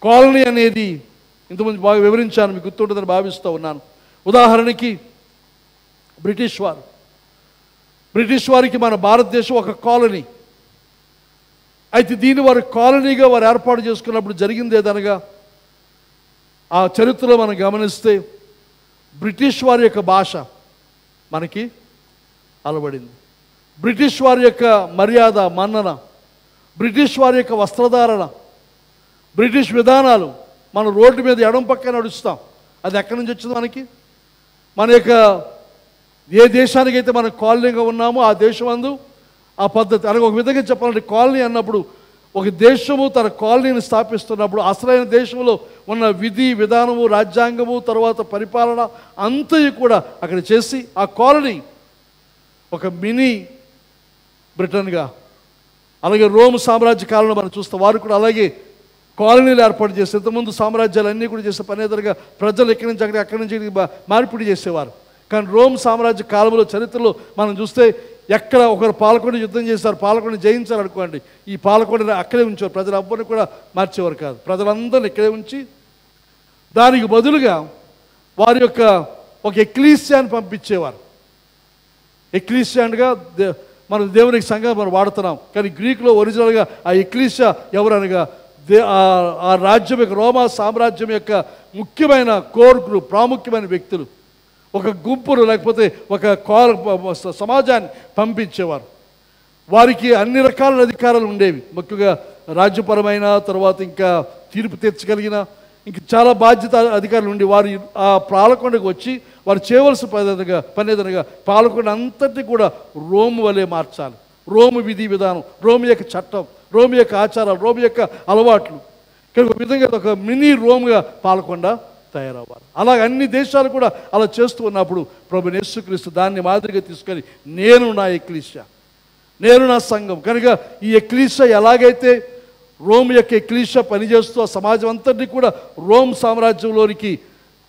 కాలనీ అనేది ఇంతకుముందు బాగా వివరించాను, మీకు గుర్తుంటుందని భావిస్తూ ఉన్నాను. ఉదాహరణకి బ్రిటిష్ వారికి మన భారతదేశం ఒక కాలనీ. అయితే దీన్ని వారి కాలనీగా వారు ఏర్పాటు చేసుకున్నప్పుడు జరిగింది ఏదనగా, ఆ చరిత్రలో మనం గమనిస్తే బ్రిటిష్ వారి యొక్క భాష మనకి అలవడింది. బ్రిటిష్ వారి యొక్క మర్యాద మన్నన, బ్రిటిష్ వారి యొక్క వస్త్రధారణ, బ్రిటిష్ విధానాలు. మనం రోడ్డు మీద ఎడం పక్క నడుస్తాం, అది ఎక్కడి నుంచి వచ్చింది మనకి? మన యొక్క ఏ దేశానికైతే మనం కాలనీగా ఉన్నామో ఆ దేశం అందు ఆ పద్ధతి. అనగా ఒక విధంగా చెప్పాలంటే, కాలనీ అన్నప్పుడు ఒక దేశము తన కాలనీని స్థాపిస్తున్నప్పుడు అసలైన దేశంలో ఉన్న విధి విధానము, రాజ్యాంగము, తర్వాత పరిపాలన అంతయు కూడా అక్కడ చేసి ఆ కాలనీ ఒక మినీ బ్రిటన్గా. అలాగే రోమ్ సామ్రాజ్య కాలంలో మనం చూస్తాం, వారు కూడా అలాగే కాలనీలు ఏర్పాటు చేస్తే, ఇంతకుముందు సామ్రాజ్యాలు అన్నీ కూడా చేసే పని ఎదురుగా ప్రజలు ఎక్కడి నుంచి అక్కడి నుంచి మార్పిడి చేసేవారు. కానీ రోమ్ సామ్రాజ్య కాలంలో చరిత్రలో మనం చూస్తే ఎక్కడ ఒకరు పాలకొండ యుద్ధం చేశారు, పాలకొండ జయించారు అనుకోండి, ఈ పాలకొండని అక్కడే ఉంచేవారు. ప్రజలు ఎవ్వరిని కూడా మార్చేవారు కాదు, ప్రజలందరినీ ఇక్కడే ఉంచి దానికి బదులుగా వారి యొక్క ఒక ఎక్లీసియాని పంపించేవారు. ఎక్లీసియాగా మన దేవునికి సంఘం మనం వాడుతున్నాం, కానీ గ్రీకులో ఒరిజినల్గా ఆ ఎక్లీసియా ఎవరనగా ఆ రాజ్యం యొక్క, రోమా సామ్రాజ్యం యొక్క ముఖ్యమైన కోర్ గ్రూప్, ప్రాముఖ్యమైన వ్యక్తులు, ఒక గుంపును లేకపోతే ఒక సమాజాన్ని పంపించేవారు. వారికి అన్ని రకాల అధికారాలు ఉండేవి. ముఖ్యంగా రాజ్యపరమైన, తర్వాత ఇంకా తీర్పు తీర్చగలిగిన, ఇంక చాలా బాధ్యత అధికారులు ఉండి వారు ఆ పాలకొండకు వచ్చి వారు చేయవలసిన పని ఏదనగా పాలకొండ అంతటి కూడా రోమ్ వలె మార్చాలి. రోము విధి విధానం, రోమ్ యొక్క చట్టం, రోమ్ యొక్క ఆచారాలు, రోమ్ యొక్క అలవాట్లు, ఒక విధంగా ఒక మినీ రోమ్గా పాలకొండ తయారవ్వాలి. అలాగే అన్ని దేశాలు కూడా అలా చేస్తూ ఉన్నప్పుడు ప్రభువైన యేసుక్రీస్తు దాన్ని మాదిరిగా తీసుకొని, నేను నా ఎక్లీసియా, నేను నా సంఘం. కనుక ఈ ఎక్లీసియా ఎలాగైతే రోమ్ యొక్క ఎక్లీసియా పనిచేస్తూ ఆ సమాజం అంతటినీ కూడా రోమ్ సామ్రాజ్యంలోనికి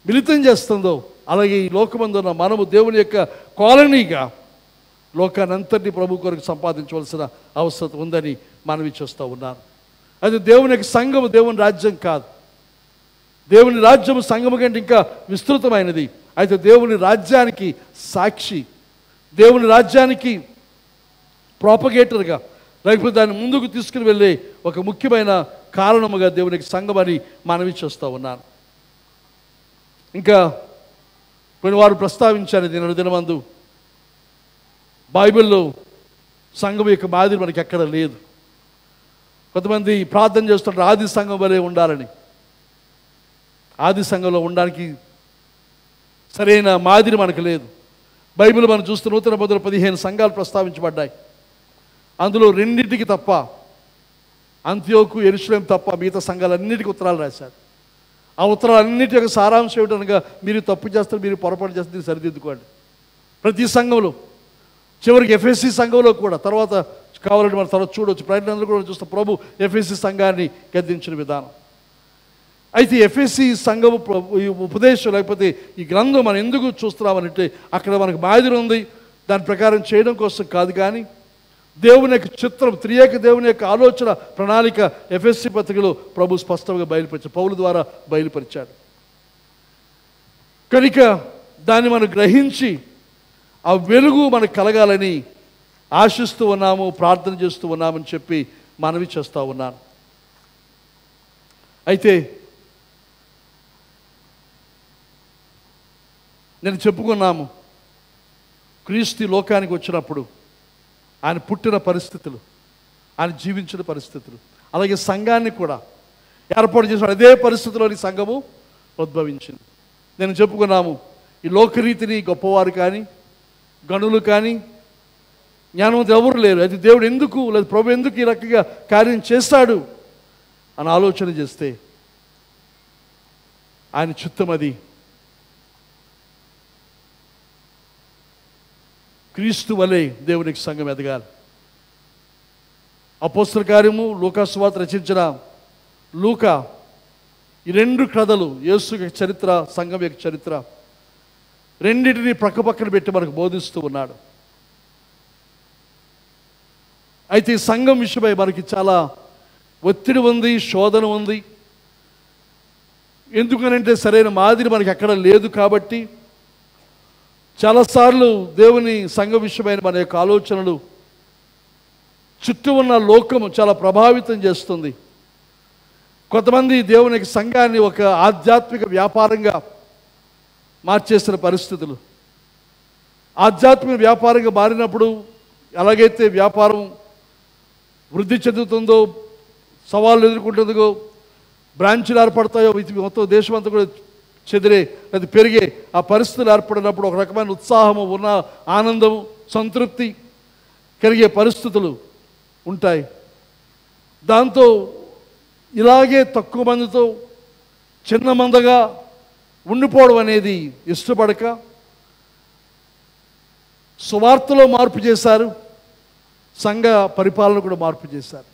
మిళితం చేస్తుందో, అలాగే ఈ లోకమందు ఉన్న మనము దేవుని యొక్క కాలనీగా లోకాన్ని అంతటినీ ప్రభు కొరకు సంపాదించవలసిన అవసరం ఉందని మనవి చేస్తూ ఉన్నాను. అది దేవుని యొక్క సంఘం, దేవుని రాజ్యం కాదు. దేవుని రాజ్యము సంఘము కంటే ఇంకా విస్తృతమైనది. అయితే దేవుని రాజ్యానికి సాక్షి, దేవుని రాజ్యానికి ప్రాపగేటర్గా, లేకపోతే దాన్ని ముందుకు తీసుకుని వెళ్ళే ఒక ముఖ్యమైన కారణముగా దేవునికి సంఘం అని మనవి చేస్తూ ఉన్నాను. ఇంకా కొన్ని వారు ప్రస్తావించారు దినమందు, బైబిల్లో సంఘం యొక్క మాదిరి మనకి ఎక్కడ లేదు. కొంతమంది ప్రార్థన చేస్తుంటారు ఆది సంఘం వలె ఉండాలని. ఆది సంఘంలో ఉండడానికి సరైన మాదిరి మనకు లేదు. బైబిల్ మనం చూస్తే నూతన నిబంధనలో 15 సంఘాలు ప్రస్తావించబడ్డాయి. అందులో 2 తప్ప అంత్యోకు, యెరూషలేం తప్ప మిగతా సంఘాలన్నిటికీ ఉత్తరాలు రాశారు. ఆ ఉత్తరాలన్నిటి యొక్క సారాంశం ఏమిటనగా, మీరు తప్పు చేస్తారు, మీరు పొరపాటు చేస్తారు, మీరు సరిదిద్దుకోండి. ప్రతి సంఘంలో, చివరికి ఎఫ్ఎస్సి సంఘంలో కూడా, తర్వాత కావాలంటే మనం తర్వాత చూడవచ్చు, ప్రయత్నాలు కూడా చూస్తాం ప్రభు ఎఫ్ఎస్సి సంఘాన్ని గద్దించిన విధానం. అయితే ఎఫ్ఎస్సి సంఘం ఈ ఉపదేశం లేకపోతే ఈ గ్రంథం మనం ఎందుకు చూస్తున్నామనంటే, అక్కడ మనకు మాదిరి ఉంది, దాని ప్రకారం చేయడం కోసం కాదు, కానీ దేవుని యొక్క చిత్రం, త్రియేక దేవుని యొక్క ఆలోచన ప్రణాళిక ఎఫ్ఎస్సి పత్రికలో ప్రభు స్పష్టంగా బయలుపరిచాడు, పౌలు ద్వారా బయలుపరిచాడు. కనుక దాన్ని మనం గ్రహించి ఆ వెలుగు మనకు కలగాలని ఆశిస్తూ ఉన్నాము, ప్రార్థన చేస్తూ ఉన్నామని చెప్పి మనవి చేస్తూ ఉన్నాను. అయితే నేను చెప్పుకున్నాము, క్రీస్తు లోకానికి వచ్చినప్పుడు ఆయన పుట్టిన పరిస్థితులు, ఆయన జీవించిన పరిస్థితులు, అలాగే సంఘాన్ని కూడా ఏర్పాటు చేసిన అదే పరిస్థితిలోని సంఘము ఉద్భవించింది. నేను చెప్పుకున్నాము, ఈ లోకరీతిని గొప్పవారు కానీ గనులు కానీ జ్ఞానవంతులు ఎవరు లేరు. అది దేవుడు ఎందుకు, లేదా ప్రభు ఎందుకు ఈ రకంగా కార్యం చేస్తాడు అని ఆలోచన చేస్తే ఆయన చిత్తం అది. క్రీస్తు వలె దేవునికి సంఘం ఎదగాలి. అపోస్తల కార్యము, లూకా సువార్త రచించిన లూకా, ఈ రెండు కథలు, యేసు యొక్క చరిత్ర, సంఘం యొక్క చరిత్ర, రెండింటినీ పక్కపక్కన పెట్టి మనకు బోధిస్తూ ఉన్నాడు. అయితే ఈ సంఘం విషయమై మనకి చాలా ఒత్తిడి ఉంది, శోధన ఉంది. ఎందుకనంటే సరైన మాదిరి మనకి ఎక్కడ లేదు కాబట్టి చాలాసార్లు దేవుని సంఘ విషయమైన మన యొక్క ఆలోచనలు చుట్టూ ఉన్న లోకము చాలా ప్రభావితం చేస్తుంది. కొంతమంది దేవుని యొక్క సంఘాన్ని ఒక ఆధ్యాత్మిక వ్యాపారంగా మార్చేసిన పరిస్థితులు. ఆధ్యాత్మిక వ్యాపారంగా మారినప్పుడు ఎలాగైతే వ్యాపారం వృద్ధి చెందుతుందో, సవాళ్ళు ఎదుర్కొంటుందో, బ్రాంచ్లు ఏర్పడతాయో, మొత్తం దేశం అంతా కూడా చెదిరే అది పెరిగే ఆ పరిస్థితులు ఏర్పడినప్పుడు ఒక రకమైన ఉత్సాహము, ఉన్న ఆనందము, సంతృప్తి కలిగే పరిస్థితులు ఉంటాయి. దాంతో ఇలాగే తక్కువ మందితో చిన్న మందగా ఉండిపోవడం అనేది ఇష్టపడక సువార్తలో మార్పు చేశారు, సంఘ పరిపాలన కూడా మార్పు చేశారు.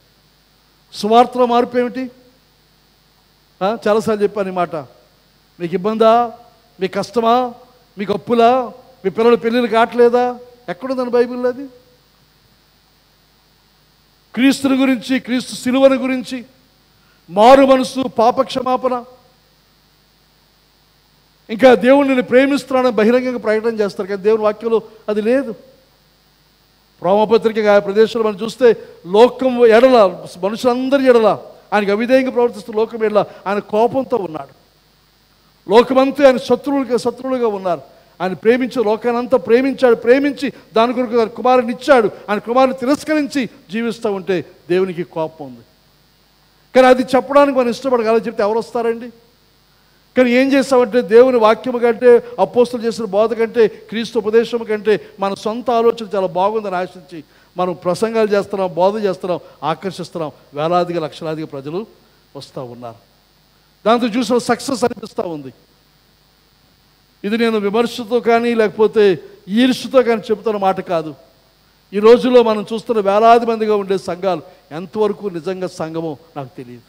సువార్తలో మార్పు ఏమిటి? చాలాసార్లు చెప్పాను ఈ మాట. మీకు ఇబ్బందా, మీకు కష్టమా, మీకు అప్పులా, మీ పిల్లల పెళ్ళిళ్ళు కావట్లేదా? ఎక్కడుందని బైబిల్లో అది? క్రీస్తుని గురించి, క్రీస్తు సిలువను గురించి, మారు మనసు, పాపక్షమాపణ, ఇంకా దేవుడిని ప్రేమిస్తున్నాడని బహిరంగంగా ప్రకటన చేస్తారు, కానీ దేవుని వాక్యంలో అది లేదు. రోమపత్రిక ఆ ప్రదేశంలో మనం చూస్తే లోకం ఎడల, మనుషులందరి ఎడల ఆయనకు అవిధేయంగా ప్రవర్తిస్తూ లోకం ఎడల ఆయన కోపంతో ఉన్నాడు. లోకమంతా ఆయన శత్రువులుగా ఉన్నారు. ఆయన ప్రేమించి లోకాన్ని అంతా ప్రేమించి దాని కొరకు ఆయన కుమారుని ఇచ్చాడు. ఆయన కుమారుని తిరస్కరించి జీవిస్తూ ఉంటే దేవునికి కోపం ఉంది. కానీ అది చెప్పడానికి మనం ఇష్టపడగల చెప్తే ఎవరు వస్తారండి? కానీ ఏం చేస్తామంటే దేవుని వాక్యము కంటే, అపోస్తలు చేసిన బోధ కంటే, క్రీస్తు ఉపదేశం కంటే మన సొంత ఆలోచన చాలా బాగుందని ఆశించి మనం ప్రసంగాలు చేస్తున్నాం, బోధ చేస్తున్నాం, ఆకర్షిస్తున్నాం. వేలాదిగా లక్షలాదిగా ప్రజలు వస్తూ ఉన్నారు. దాంతో చూసిన సక్సెస్ అనిపిస్తూ ఉంది. ఇది నేను విమర్శతో కానీ లేకపోతే ఈర్ష్యతో కానీ చెబుతున్న మాట కాదు. ఈ రోజుల్లో మనం చూస్తున్న వేలాది మందిగా ఉండే సంఘాలు ఎంతవరకు నిజంగా సంఘమో నాకు తెలియదు.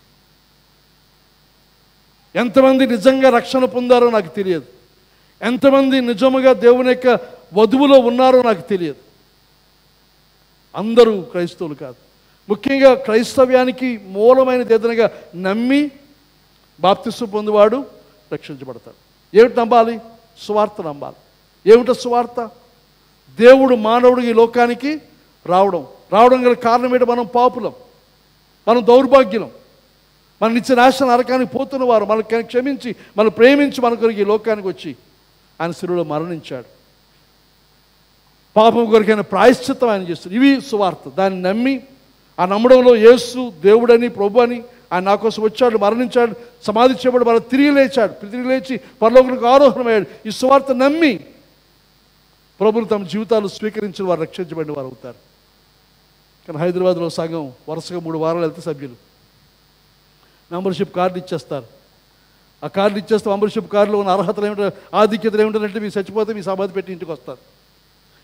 ఎంతమంది నిజంగా రక్షణ పొందారో నాకు తెలియదు. ఎంతమంది నిజముగా దేవుని యొక్క వధువులో ఉన్నారో నాకు తెలియదు. అందరూ క్రైస్తవులు కాదు. ముఖ్యంగా క్రైస్తవ్యానికి మూలమైనది ఏదనగా నమ్మి బాప్తిస్మం పొందువాడు రక్షించబడతాడు. ఏమిటి నమ్మాలి? సువార్త నమ్మాలి. ఏమిటో సువార్త? దేవుడు మానవుడు ఈ లోకానికి రావడం గల కారణం ఏంటి? మనం పాపులం, మనం దౌర్భాగ్యులం, మన నిత్య నాశన నరకానికి పోతున్న వారు, మనకు క్షమించి మనం ప్రేమించి మన కొరకు ఈ లోకానికి వచ్చి ఆయన శిలువలో మరణించాడు. పాపం కొరకైన ప్రాయశ్చిత్తం ఆయన చేస్తాడు. ఇవి సువార్త. దాన్ని నమ్మి ఆ నమ్మడంలో యేసు దేవుడని, ప్రభు అని, ఆయన నా కోసం వచ్చాడు, మరణించాడు, సమాధి చేయబడి మన తిరిగి లేచి పరలోకానికి ఆరోహణమయ్యాడు. ఈ సువార్త నమ్మి ప్రభులు తమ జీవితాలు స్వీకరించిన వారు రక్షించబడిన వారు అవుతారు. కానీ హైదరాబాద్లో సంఘం వరుసగా 3 వారాలు వెళ్తే సభ్యులు మెంబర్షిప్ కార్డు ఇచ్చేస్తారు. ఆ కార్డు ఇచ్చేస్తే మెంబర్షిప్ కార్డులో ఉన్న అర్హతలు ఏమిటో, ఆధిక్యతలు ఏమిటంటే మీరు చచ్చిపోతే మీ సమాధి పెట్టి ఇంటికి వస్తారు.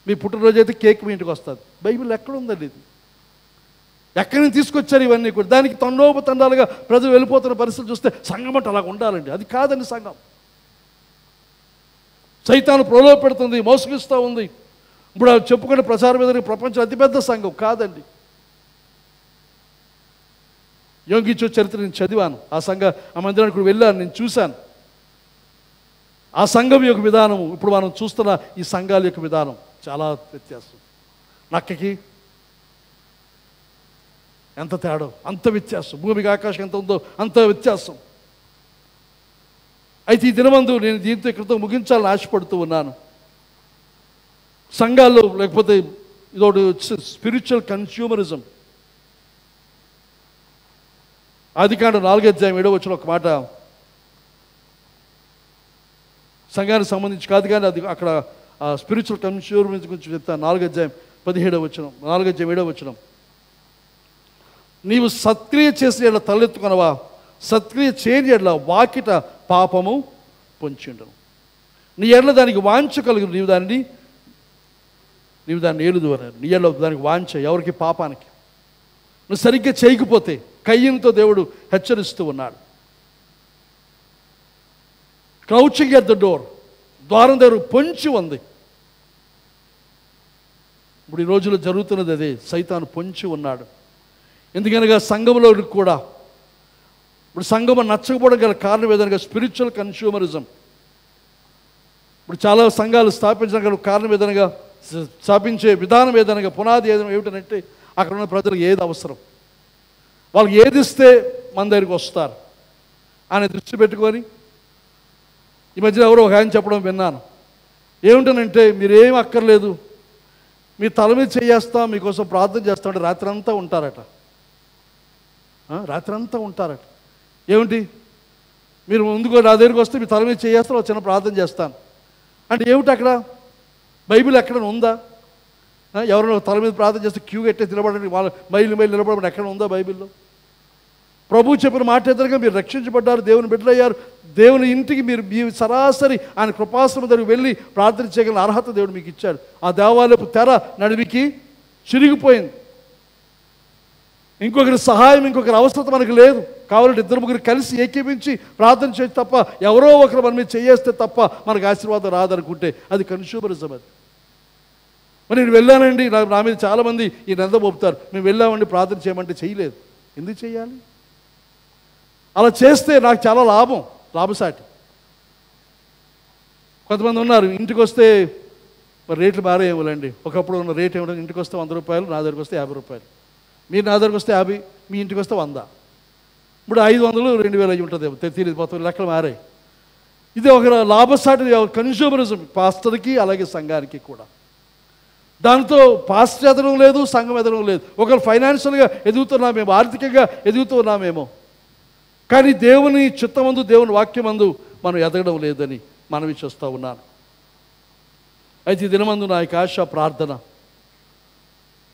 మీ పుట్టినరోజు అయితే కేక్ మీ ఇంటికి వస్తుంది. బైబిల్ ఎక్కడ ఉందండి ఇది? ఎక్కడి నుంచి తీసుకొచ్చారు ఇవన్నీ కూడా? దానికి తండోపతండాలుగా ప్రజలు వెళ్ళిపోతున్న పరిస్థితులు చూస్తే సంఘం అంటే అలాగ ఉండాలండి. అది కాదండి సంఘం. సైతాను ప్రలోభ పెడుతుంది, మోసగిస్తూ ఉంది. ఇప్పుడు చెప్పుకునే ప్రచారం మీద ప్రపంచం అతిపెద్ద సంఘం కాదండి. యోగిచో చరిత్ర నేను చదివాను. ఆ మందిరానికి కూడా వెళ్ళాను, నేను చూశాను. ఆ సంఘం యొక్క విధానం ఇప్పుడు మనం చూస్తున్న ఈ సంఘాల యొక్క విధానం చాలా వ్యత్యాసం. నక్కకి ఎంత తేడా, అంత వ్యత్యాసం. భూమికి ఆకాశం ఎంత ఉందో అంత వ్యత్యాసం. అయితే ఈ దినమందు నేను దీంతో ఇక్కడితో ముగించాలని ఆశపడుతూ ఉన్నాను. సంఘాల్లో లేకపోతే ఇదొకటి స్పిరిచువల్ కన్స్యూమరిజం. ఆదికాండం 4:7 ఒక మాట సంఘానికి సంబంధించి కాదు, కానీ అది అక్కడ స్పిరిచువల్ కన్స్యూమరిజం గురించి చెప్తాను. 4:17 4:7 నీవు సత్క్రియ చేసిన ఎడల తలెత్తుకొనవా, సత్క్రియ చేయని ఎడల వాకిట పాపము పొంచిండును. నీ ఎడల దానికి వాంఛ కలుగు, నీవు దాన్ని ఏలుదు అన్నారు. నీ ఎడల దానికి వాంఛ ఎవరికి? పాపానికి. నువ్వు సరిగ్గా చేయకపోతే కయ్యంతో దేవుడు హెచ్చరిస్తూ ఉన్నాడు. క్రౌచింగ్ ఎట్ ద డోర్, ద్వారం దగ్గర పొంచి ఉంది. ఇప్పుడు ఈ రోజుల్లో జరుగుతున్నది అదే. సైతాను పొంచి ఉన్నాడు. ఎందుకనగా సంఘంలో కూడా ఇప్పుడు సంఘం నచ్చకపోవడం గల కారణం ఏదనగా స్పిరిచువల్ కన్స్యూమరిజం. ఇప్పుడు చాలా సంఘాలు స్థాపించడం గల కారణం ఏదనగా, స్థాపించే విధానం ఏదనగా, పునాది ఏమిటంటే అక్కడ ఉన్న ప్రజలకు ఏది అవసరం, వాళ్ళకి ఏది ఇస్తే మన దగ్గరికి వస్తారు అని దృష్టి పెట్టుకొని, ఈ మధ్య ఎవరో ఒక ఆయన చెప్పడం విన్నాను. ఏమిటనంటే మీరేం అక్కర్లేదు, మీ తల మీద చేయేస్తాం, మీకోసం ప్రార్థన చేస్తామంటే రాత్రి అంతా ఉంటారట. ఏమిటి, మీరు ముందుకు నా దగ్గరికి వస్తే మీ తల మీద చేయేస్తాను, చిన్న ప్రార్థన చేస్తాను అంటే ఏమిటి? అక్కడ బైబిల్ ఎక్కడ ఉందా? ఎవరైనా తల మీద ప్రార్థన చేస్తే క్యూ కట్టేసి నిలబడండి, వాళ్ళ మైలు నిలబడమని ఎక్కడ ఉందా బైబిల్లో? ప్రభువు చెప్పిన మాట ఎదురుగా మీరు రక్షించబడ్డారు, దేవుని బిడ్డలయ్యారు. దేవుని ఇంటికి మీ సరాసరి ఆయన కృపాశ్రమం దగ్గరికి వెళ్ళి ప్రార్థన చేయగలిగిన అర్హత దేవుడు మీకు ఇచ్చాడు. ఆ దేవాలయపు తెర నడివికి చిరిగిపోయింది. ఇంకొకరి సహాయం, ఇంకొకరి అవసరత మనకు లేదు. కావాలంటే 2-3 కలిసి ఏకీపించి ప్రార్థన చేసి తప్ప, ఎవరో ఒకరు మన మీద చేయేస్తే తప్ప మనకు ఆశీర్వాదం రాదనుకుంటే అది కన్స్యూమరిజం. అది మరి నేను వెళ్ళానండి, నా మీద చాలామంది ఈ నింద మోపుతారు, మేము వెళ్ళామండి ప్రార్థన చేయమంటే చేయలేదు. ఎందుకు చేయాలి? అలా చేస్తే నాకు చాలా లాభసాటి. కొంతమంది ఉన్నారు, ఇంటికి వస్తే మరి రేట్లు మారేమోలండి. ఒకప్పుడు ఉన్న రేట్ ఏమిటో, ఇంటికి వస్తే 100 రూపాయలు, నా దగ్గరికి వస్తే 50 రూపాయలు. మీరు నా దగ్గరికి వస్తే 50, మీ ఇంటికి వస్తే 100. ఇప్పుడు 500 2000 అయ్యి ఉంటుంది, తెలియదు, మొత్తం లెక్కలు మారాయి. ఇది ఒక లాభసాటి కన్స్యూమరిజం పాస్టర్కి అలాగే సంఘానికి కూడా. దాంతో పాస్టర్ ఎదగడం లేదు, సంఘం ఎదగడం లేదు. ఒకరు ఫైనాన్షియల్గా ఎదుగుతున్నామేమో, ఆర్థికంగా ఎదుగుతున్నామేమో, కానీ దేవుని చిత్తమందు, దేవుని వాక్యమందు మనం ఎదగడం లేదని మనవి చేస్తూ ఉన్నాను. అయితే ఈ దినమందు నా యొక్క ఆశ, ప్రార్థన,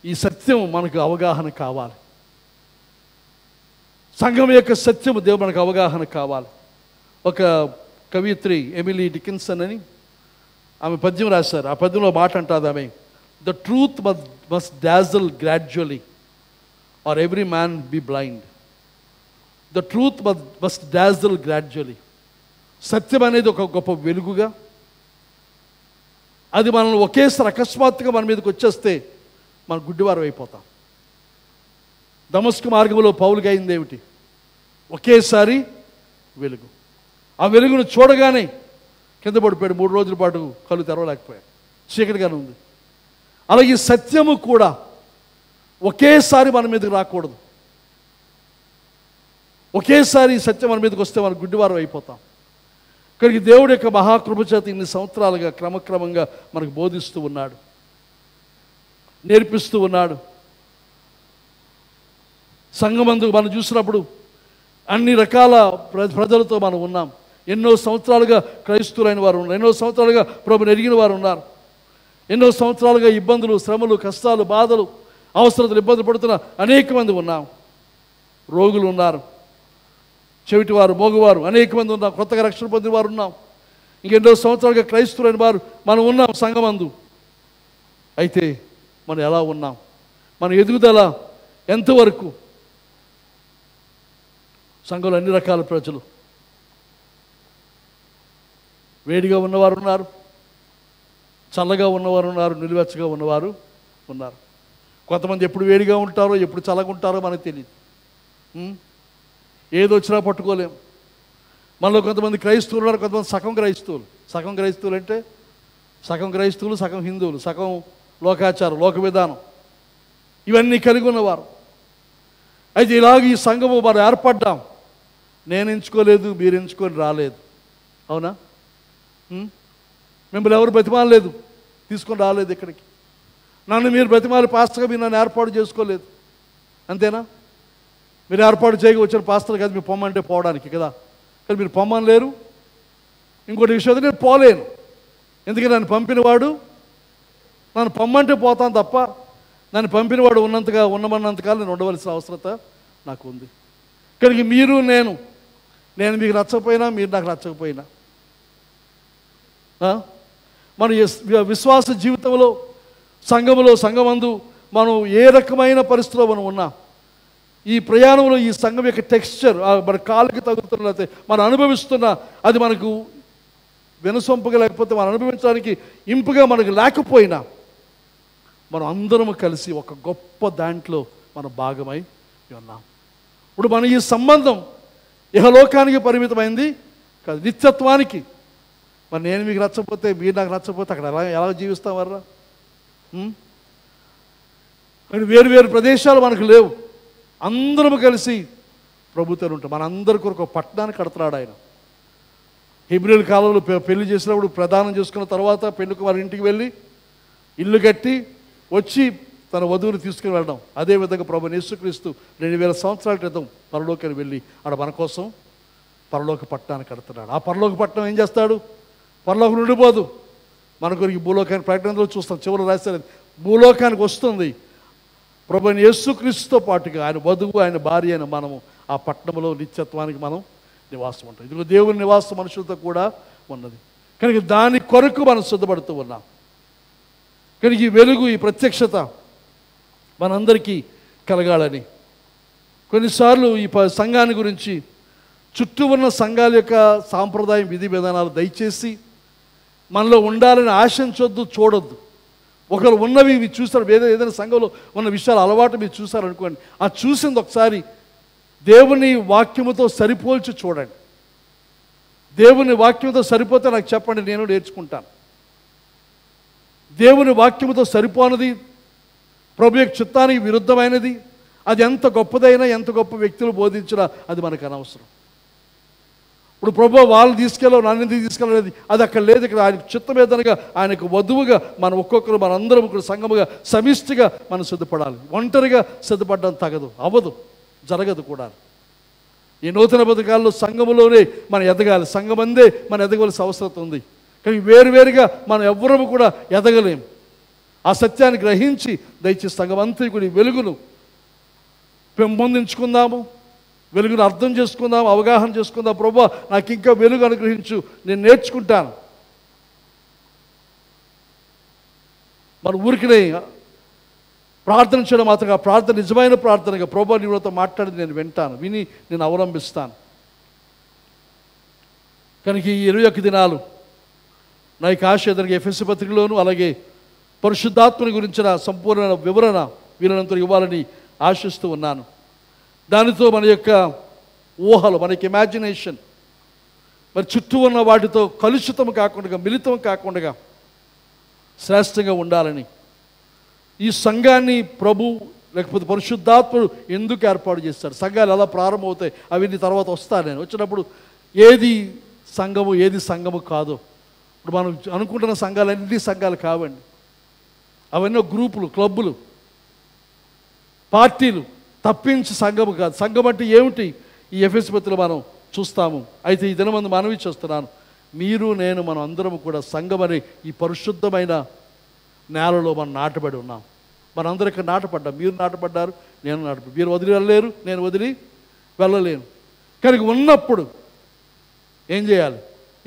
ఈ సత్యం మనకు అవగాహన కావాలి. సంఘం యొక్క సత్యము దేవుడు మనకు అవగాహన కావాలి. ఒక కవిత్రి ఎమిలీ డికిన్సన్ అని ఆమె పద్యం రాశారు. ఆ పద్యంలో మాట అంటాది ఆమె, the truth must dazzle gradually or every man be blind. The truth must dazzle gradually. సత్యం అనేది ఒక గొప్ప వెలుగుగా, అది మనల్ని ఒకేసారి అకస్మాత్తుగా మన మీదకి వచ్చేస్తే మనం గుడ్డివారం అయిపోతాం. దమస్కు మార్గంలో పౌలుకి అయింది ఏమిటి? ఒకేసారి వెలుగు. ఆ వెలుగును చూడగానే కింద పడిపోయాడు. 3 రోజుల పాటు కళ్ళు తెరవలేకపోయాడు, చీకటిగానే ఉంది. అలాగే ఈ సత్యము కూడా ఒకేసారి మన మీదకి రాకూడదు. ఒకేసారి ఈ సత్యం మన మీదకి వస్తే మనం గుడ్డివారం అయిపోతాం. ఇక్కడికి దేవుడి యొక్క మహాకృప చేత ఇన్ని సంవత్సరాలుగా క్రమక్రమంగా మనకు బోధిస్తూ ఉన్నాడు, నేర్పిస్తూ ఉన్నాడు. సంఘమందు మనం చూసినప్పుడు అన్ని రకాల ప్రజలతో మనం ఉన్నాం. ఎన్నో సంవత్సరాలుగా క్రైస్తవులైన వారు ఉన్నారు, ఎన్నో సంవత్సరాలుగా ప్రభుని ఎరిగిన వారు ఉన్నారు, ఎన్నో సంవత్సరాలుగా ఇబ్బందులు, శ్రమలు, కష్టాలు, బాధలు, అవసరతలు, ఇబ్బందులు పడుతున్న అనేక మంది ఉన్నాం. రోగులు ఉన్నారు, చెవిటివారు, మోగువారు అనేక మంది ఉన్నాం. కొత్తగా రక్షణ పొందిన వారు ఉన్నాం. ఇంకెన్నో సంవత్సరాలుగా క్రైస్తవులైన వారు మనం ఉన్నాం సంఘమందు. అయితే మనం ఎలా ఉన్నాం? మన ఎదుగుదల ఎంతవరకు? సంఘంలో అన్ని రకాల ప్రజలు, వేడిగా ఉన్నవారు ఉన్నారు, చల్లగా ఉన్నవారు ఉన్నారు, నిలువెచ్చగా ఉన్నవారు ఉన్నారు. కొంతమంది ఎప్పుడు వేడిగా ఉంటారో ఎప్పుడు చల్లగా ఉంటారో మనకు తెలియదు. ఏది వచ్చినా పట్టుకోలేం. మనలో కొంతమంది క్రైస్తవులు ఉన్నారు, కొంతమంది సగం క్రైస్తవులు. సగం క్రైస్తవులు అంటే సగం క్రైస్తవులు, సగం హిందువులు, సగం లోకాచారం, లోక విధానం ఇవన్నీ కలిగి ఉన్నవారు. అయితే ఇలాగ ఈ సంఘము మనం ఏర్పడ్డాం. నేను ఎంచుకోలేదు, మీరు ఎంచుకొని రాలేదు. అవునా? మిమ్మల్ని ఎవరు బతిమాలలేదు, తీసుకొని రాలేదు ఇక్కడికి. నన్ను మీరు బతిమాలి పాస్టర్గా మీరు నన్ను ఏర్పాటు చేసుకోలేదు. అంతేనా? మీరు ఏర్పాటు చేయగా వచ్చిన పాస్టర్ కాదు, మీరు పొమ్మంటే పోవడానికి కదా. కానీ మీరు పొమ్మని లేరు. ఇంకోటి విషయం, నేను పోలేను. ఎందుకంటే నన్ను పంపినవాడు, నన్ను పొమ్మంటే పోతాను తప్ప నన్ను పంపినవాడు ఉన్నమన్నంతకాలం నేను ఉండవలసిన అవసరత నాకు ఉంది. కనుక మీరు నేను మీకు నచ్చకపోయినా, మీరు నాకు నచ్చకపోయినా, మన విశ్వాస జీవితంలో సంఘమందు మనం ఏ రకమైన పరిస్థితిలో మనం ఉన్నాం, ఈ ప్రయాణంలో ఈ సంఘం యొక్క టెక్స్చర్ మన కాళ్ళకి తగులుతున్నట్లయితే మనం అనుభవిస్తున్న అది మనకు వినసొంపుగా లేకపోతే మనం అనుభవించడానికి ఇంపుగా మనకు లేకపోయినా మనం అందరం కలిసి ఒక గొప్ప దాంట్లో మనం భాగమై ఉన్నాం. ఇప్పుడు మన ఈ సంబంధం ఇహలోకానికి పరిమితమైంది కాదు, నిత్యత్వానికి. మరి నేను మీకు నచ్చకపోతే, మీరు నాకు నచ్చకపోతే అక్కడ ఎలా జీవిస్తాం వర్రా? వేరు వేరు ప్రదేశాలు మనకు లేవు. అందరం కలిసి ప్రభుత్వం ఉంటాం. మన అందరి కొరకు ఒక పట్టణాన్ని కడుతున్నాడు ఆయన. హెబ్రీల కాలంలో పెళ్లి చేసినప్పుడు ప్రదానం చేసుకున్న తర్వాత పెళ్లికి వారి ఇంటికి వెళ్ళి ఇల్లు కట్టి వచ్చి తన వధువుని తీసుకుని వెళ్ళడం. అదేవిధంగా ప్రభువు యేసుక్రీస్తు 2000 సంవత్సరాల క్రితం పరలోకానికి వెళ్ళి ఆడ మన కోసం పరలోక పట్టణాన్ని కడుతున్నాడు. ఆ పరలోక పట్టణం ఏం చేస్తాడు? పరలోకం ఉండిపోదు. మన కొరకు భూలోకానికి ప్రకటనలో చూస్తాం, చివరి రాశారు భూలోకానికి వస్తుంది. ప్రభువు యేసుక్రీస్తుతో పాటుగా ఆయన వధువు, ఆయన భార్య అయిన మనము ఆ పట్టణంలో నిత్యత్వానికి మనం నివాసం ఉంటాం. ఇదిగో దేవుని నివాసం మనుషులతో కూడా ఉన్నది. కనుక దాని కొరకు మనం సిద్ధపడుతూ ఉన్నాం. కనుక ఈ వెలుగు, ఈ ప్రత్యక్షత మనందరికీ కలగాలని కొన్నిసార్లు ఈ సంఘాన్ని గురించి చుట్టూ ఉన్న సంఘాల యొక్క సాంప్రదాయం, విధి విధానాలు దయచేసి మనలో ఉండాలని ఆశించొద్దు, చూడొద్దు. ఒకరు ఉన్నవి మీరు చూస్తారు, ఏదైనా సంఘంలో ఉన్న విషయాలు అలవాటు మీరు చూసారనుకోండి, ఆ చూసింది ఒకసారి దేవుని వాక్యముతో సరిపోల్చి చూడండి. దేవుని వాక్యంతో సరిపోతే నాకు చెప్పండి, నేను నేర్చుకుంటాను. దేవుని వాక్యముతో సరిపోనది, ప్రభు యొక్క చిత్తానికి విరుద్ధమైనది, అది ఎంత గొప్పదైనా, ఎంత గొప్ప వ్యక్తులు బోధించినా అది మనకు అనవసరం. ఇప్పుడు ప్రభు వాళ్ళు తీసుకెళ్ళవు, నన్ను తీసుకెళ్ళలేదు, అది అక్కడ లేదు. ఇక్కడ ఆయన చిత్తమేదనగా, ఆయనకు వధువుగా మనం ఒక్కొక్కరు, మనందరం ఇక్కడ సంఘముగా సమిష్టిగా మనం సిద్ధపడాలి. ఒంటరిగా సిద్ధపడడం తగదు, అవ్వదు, జరగదు కూడా. ఈ నూతన బతుకాల్లో సంఘములోనే మనం ఎదగాలి, సంఘమందే మనం ఎదగవలసిన అవసరం ఉంది. కానీ వేరువేరుగా మనం ఎవ్వరము కూడా ఎదగలేం. ఆ సత్యాన్ని గ్రహించి దయచేసి సంఘమంతా కూడా ఈ వెలుగును పెంపొందించుకుందాము, వెలుగును అర్థం చేసుకుందాం, అవగాహన చేసుకుందాం. ప్రభువా నాకు ఇంకా వెలుగు అనుగ్రహించు, నేను నేర్చుకుంటాను. మన ఊరికినే ప్రార్థన చేయడం మాత్రంగా, ప్రార్థన నిజమైన ప్రార్థనగా, ప్రభువా నీవుతో మాట్లాడి నేను వింటాను, విని నేను అవలంబిస్తాను. కనుక ఈ 21 దినాలు నా యొక్క ఆశ ఎదురుగా ఎఫెసీ పత్రికలోను అలాగే పరిశుద్ధాత్మని గురించిన సంపూర్ణ వివరణ వీళ్ళంతా ఇవ్వాలని ఆశిస్తూ ఉన్నాను. దానితో మన యొక్క ఊహలు, మన యొక్క ఇమాజినేషన్ మరి చుట్టూ ఉన్న వాటితో కలుషితం కాకుండా, మిళితం కాకుండా శ్రేష్టంగా ఉండాలని, ఈ సంఘాన్ని ప్రభు లేకపోతే పరిశుద్ధాత్ముడు ఎందుకు ఏర్పాటు చేస్తాడు, సంఘాలు ఎలా ప్రారంభమవుతాయి అవన్నీ తర్వాత వస్తాను నేను. వచ్చినప్పుడు ఏది సంఘము ఏది సంఘము కాదో, ఇప్పుడు మనం అనుకుంటున్న సంఘాలు అన్ని సంఘాలు కావండి. అవన్నీ గ్రూపులు, క్లబ్బులు, పార్టీలు తప్పించి సంఘము కాదు. సంఘం అంటే ఏమిటి ఈ ఎఫెసీ పత్రికలో మనం చూస్తాము. అయితే ఈ దినమందు మనవి చేస్తున్నాను, మీరు నేను మనం అందరము కూడా సంఘం అనే ఈ పరిశుద్ధమైన నేలలో మనం నాటబడి ఉన్నాం. మనందరూ ఇక్కడ నాటపడ్డాం. మీరు నాటపడ్డారు, నేను నాటపడ్డా. మీరు వదిలి వెళ్ళలేరు, నేను వదిలి వెళ్ళలేను. కనుక ఉన్నప్పుడు ఏం చేయాలి?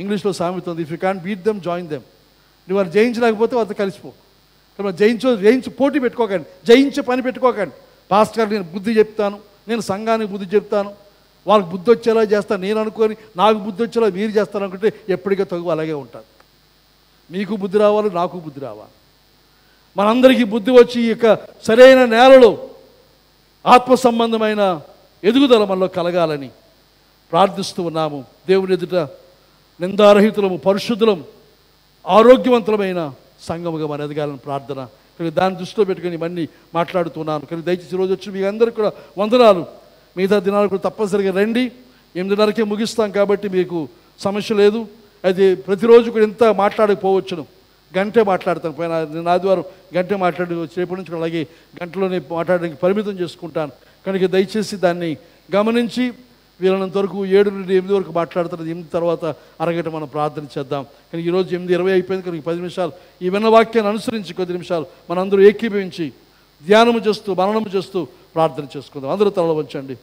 ఇంగ్లీష్లో సామెత ఉంది, if you can beat them join them. నువ్వు వారు జయించలేకపోతే వాళ్ళతో కలిసిపో. కానీ జయించు పోటీ పెట్టుకోకండి, జయించే పని పెట్టుకోకండి. పాస్టర్ గారు నేను బుద్ధి చెప్తాను, నేను సంఘానికి బుద్ధి చెప్తాను, వాళ్ళకి బుద్ధి వచ్చేలా చేస్తాను నేను అనుకొని నాకు బుద్ధి వచ్చేలా మీరు చేస్తాను అనుకుంటే ఎప్పటికీ తగు అలాగే ఉంటారు. మీకు బుద్ధి రావాలి, నాకు బుద్ధి రావాలి. మనందరికీ బుద్ధి వచ్చి ఈ యొక్క సరైన నేలలో ఆత్మ సంబంధమైన ఎదుగుదల మనలో కలగాలని ప్రార్థిస్తూ ఉన్నాము. దేవుని ఎదుట నిందారహితులము, పరిశుద్ధులము, ఆరోగ్యవంతులమైన సంఘముగా మనం ఎదగాలని ప్రార్థన. కానీ దాన్ని దృష్టిలో పెట్టుకొని ఇవన్నీ మాట్లాడుతున్నాను. కానీ దయచేసి ఈరోజు వచ్చి మీ అందరికీ కూడా వందనాలు. మిగతా దినాలు కూడా తప్పనిసరిగా రండి. 8:30కే ముగిస్తాం కాబట్టి మీకు సమస్య లేదు. అది ప్రతిరోజు కూడా ఎంత మాట్లాడకపోవచ్చును, గంటే మాట్లాడతాను. నేను ఆదివారం గంటే మాట్లాడి రేపటి నుంచి అలాగే గంటలోనే మాట్లాడడానికి పరిమితం చేసుకుంటాను. కనుక దయచేసి దాన్ని గమనించి వీలైనంత వరకు 7 నుండి 8 వరకు మాట్లాడుతున్నది. 8 తర్వాత అరగంట మనం ప్రార్థన చేద్దాం. కానీ ఈరోజు 8:20 అయిపోయింది. కనుక 10 నిమిషాలు ఈ విన్న వాక్యాన్ని అనుసరించి కొద్ది నిమిషాలు మనందరూ ఏకీభవించి ధ్యానము చేస్తూ మననము చేస్తూ ప్రార్థన చేసుకుందాం. అందరూ తలలు వంచండి.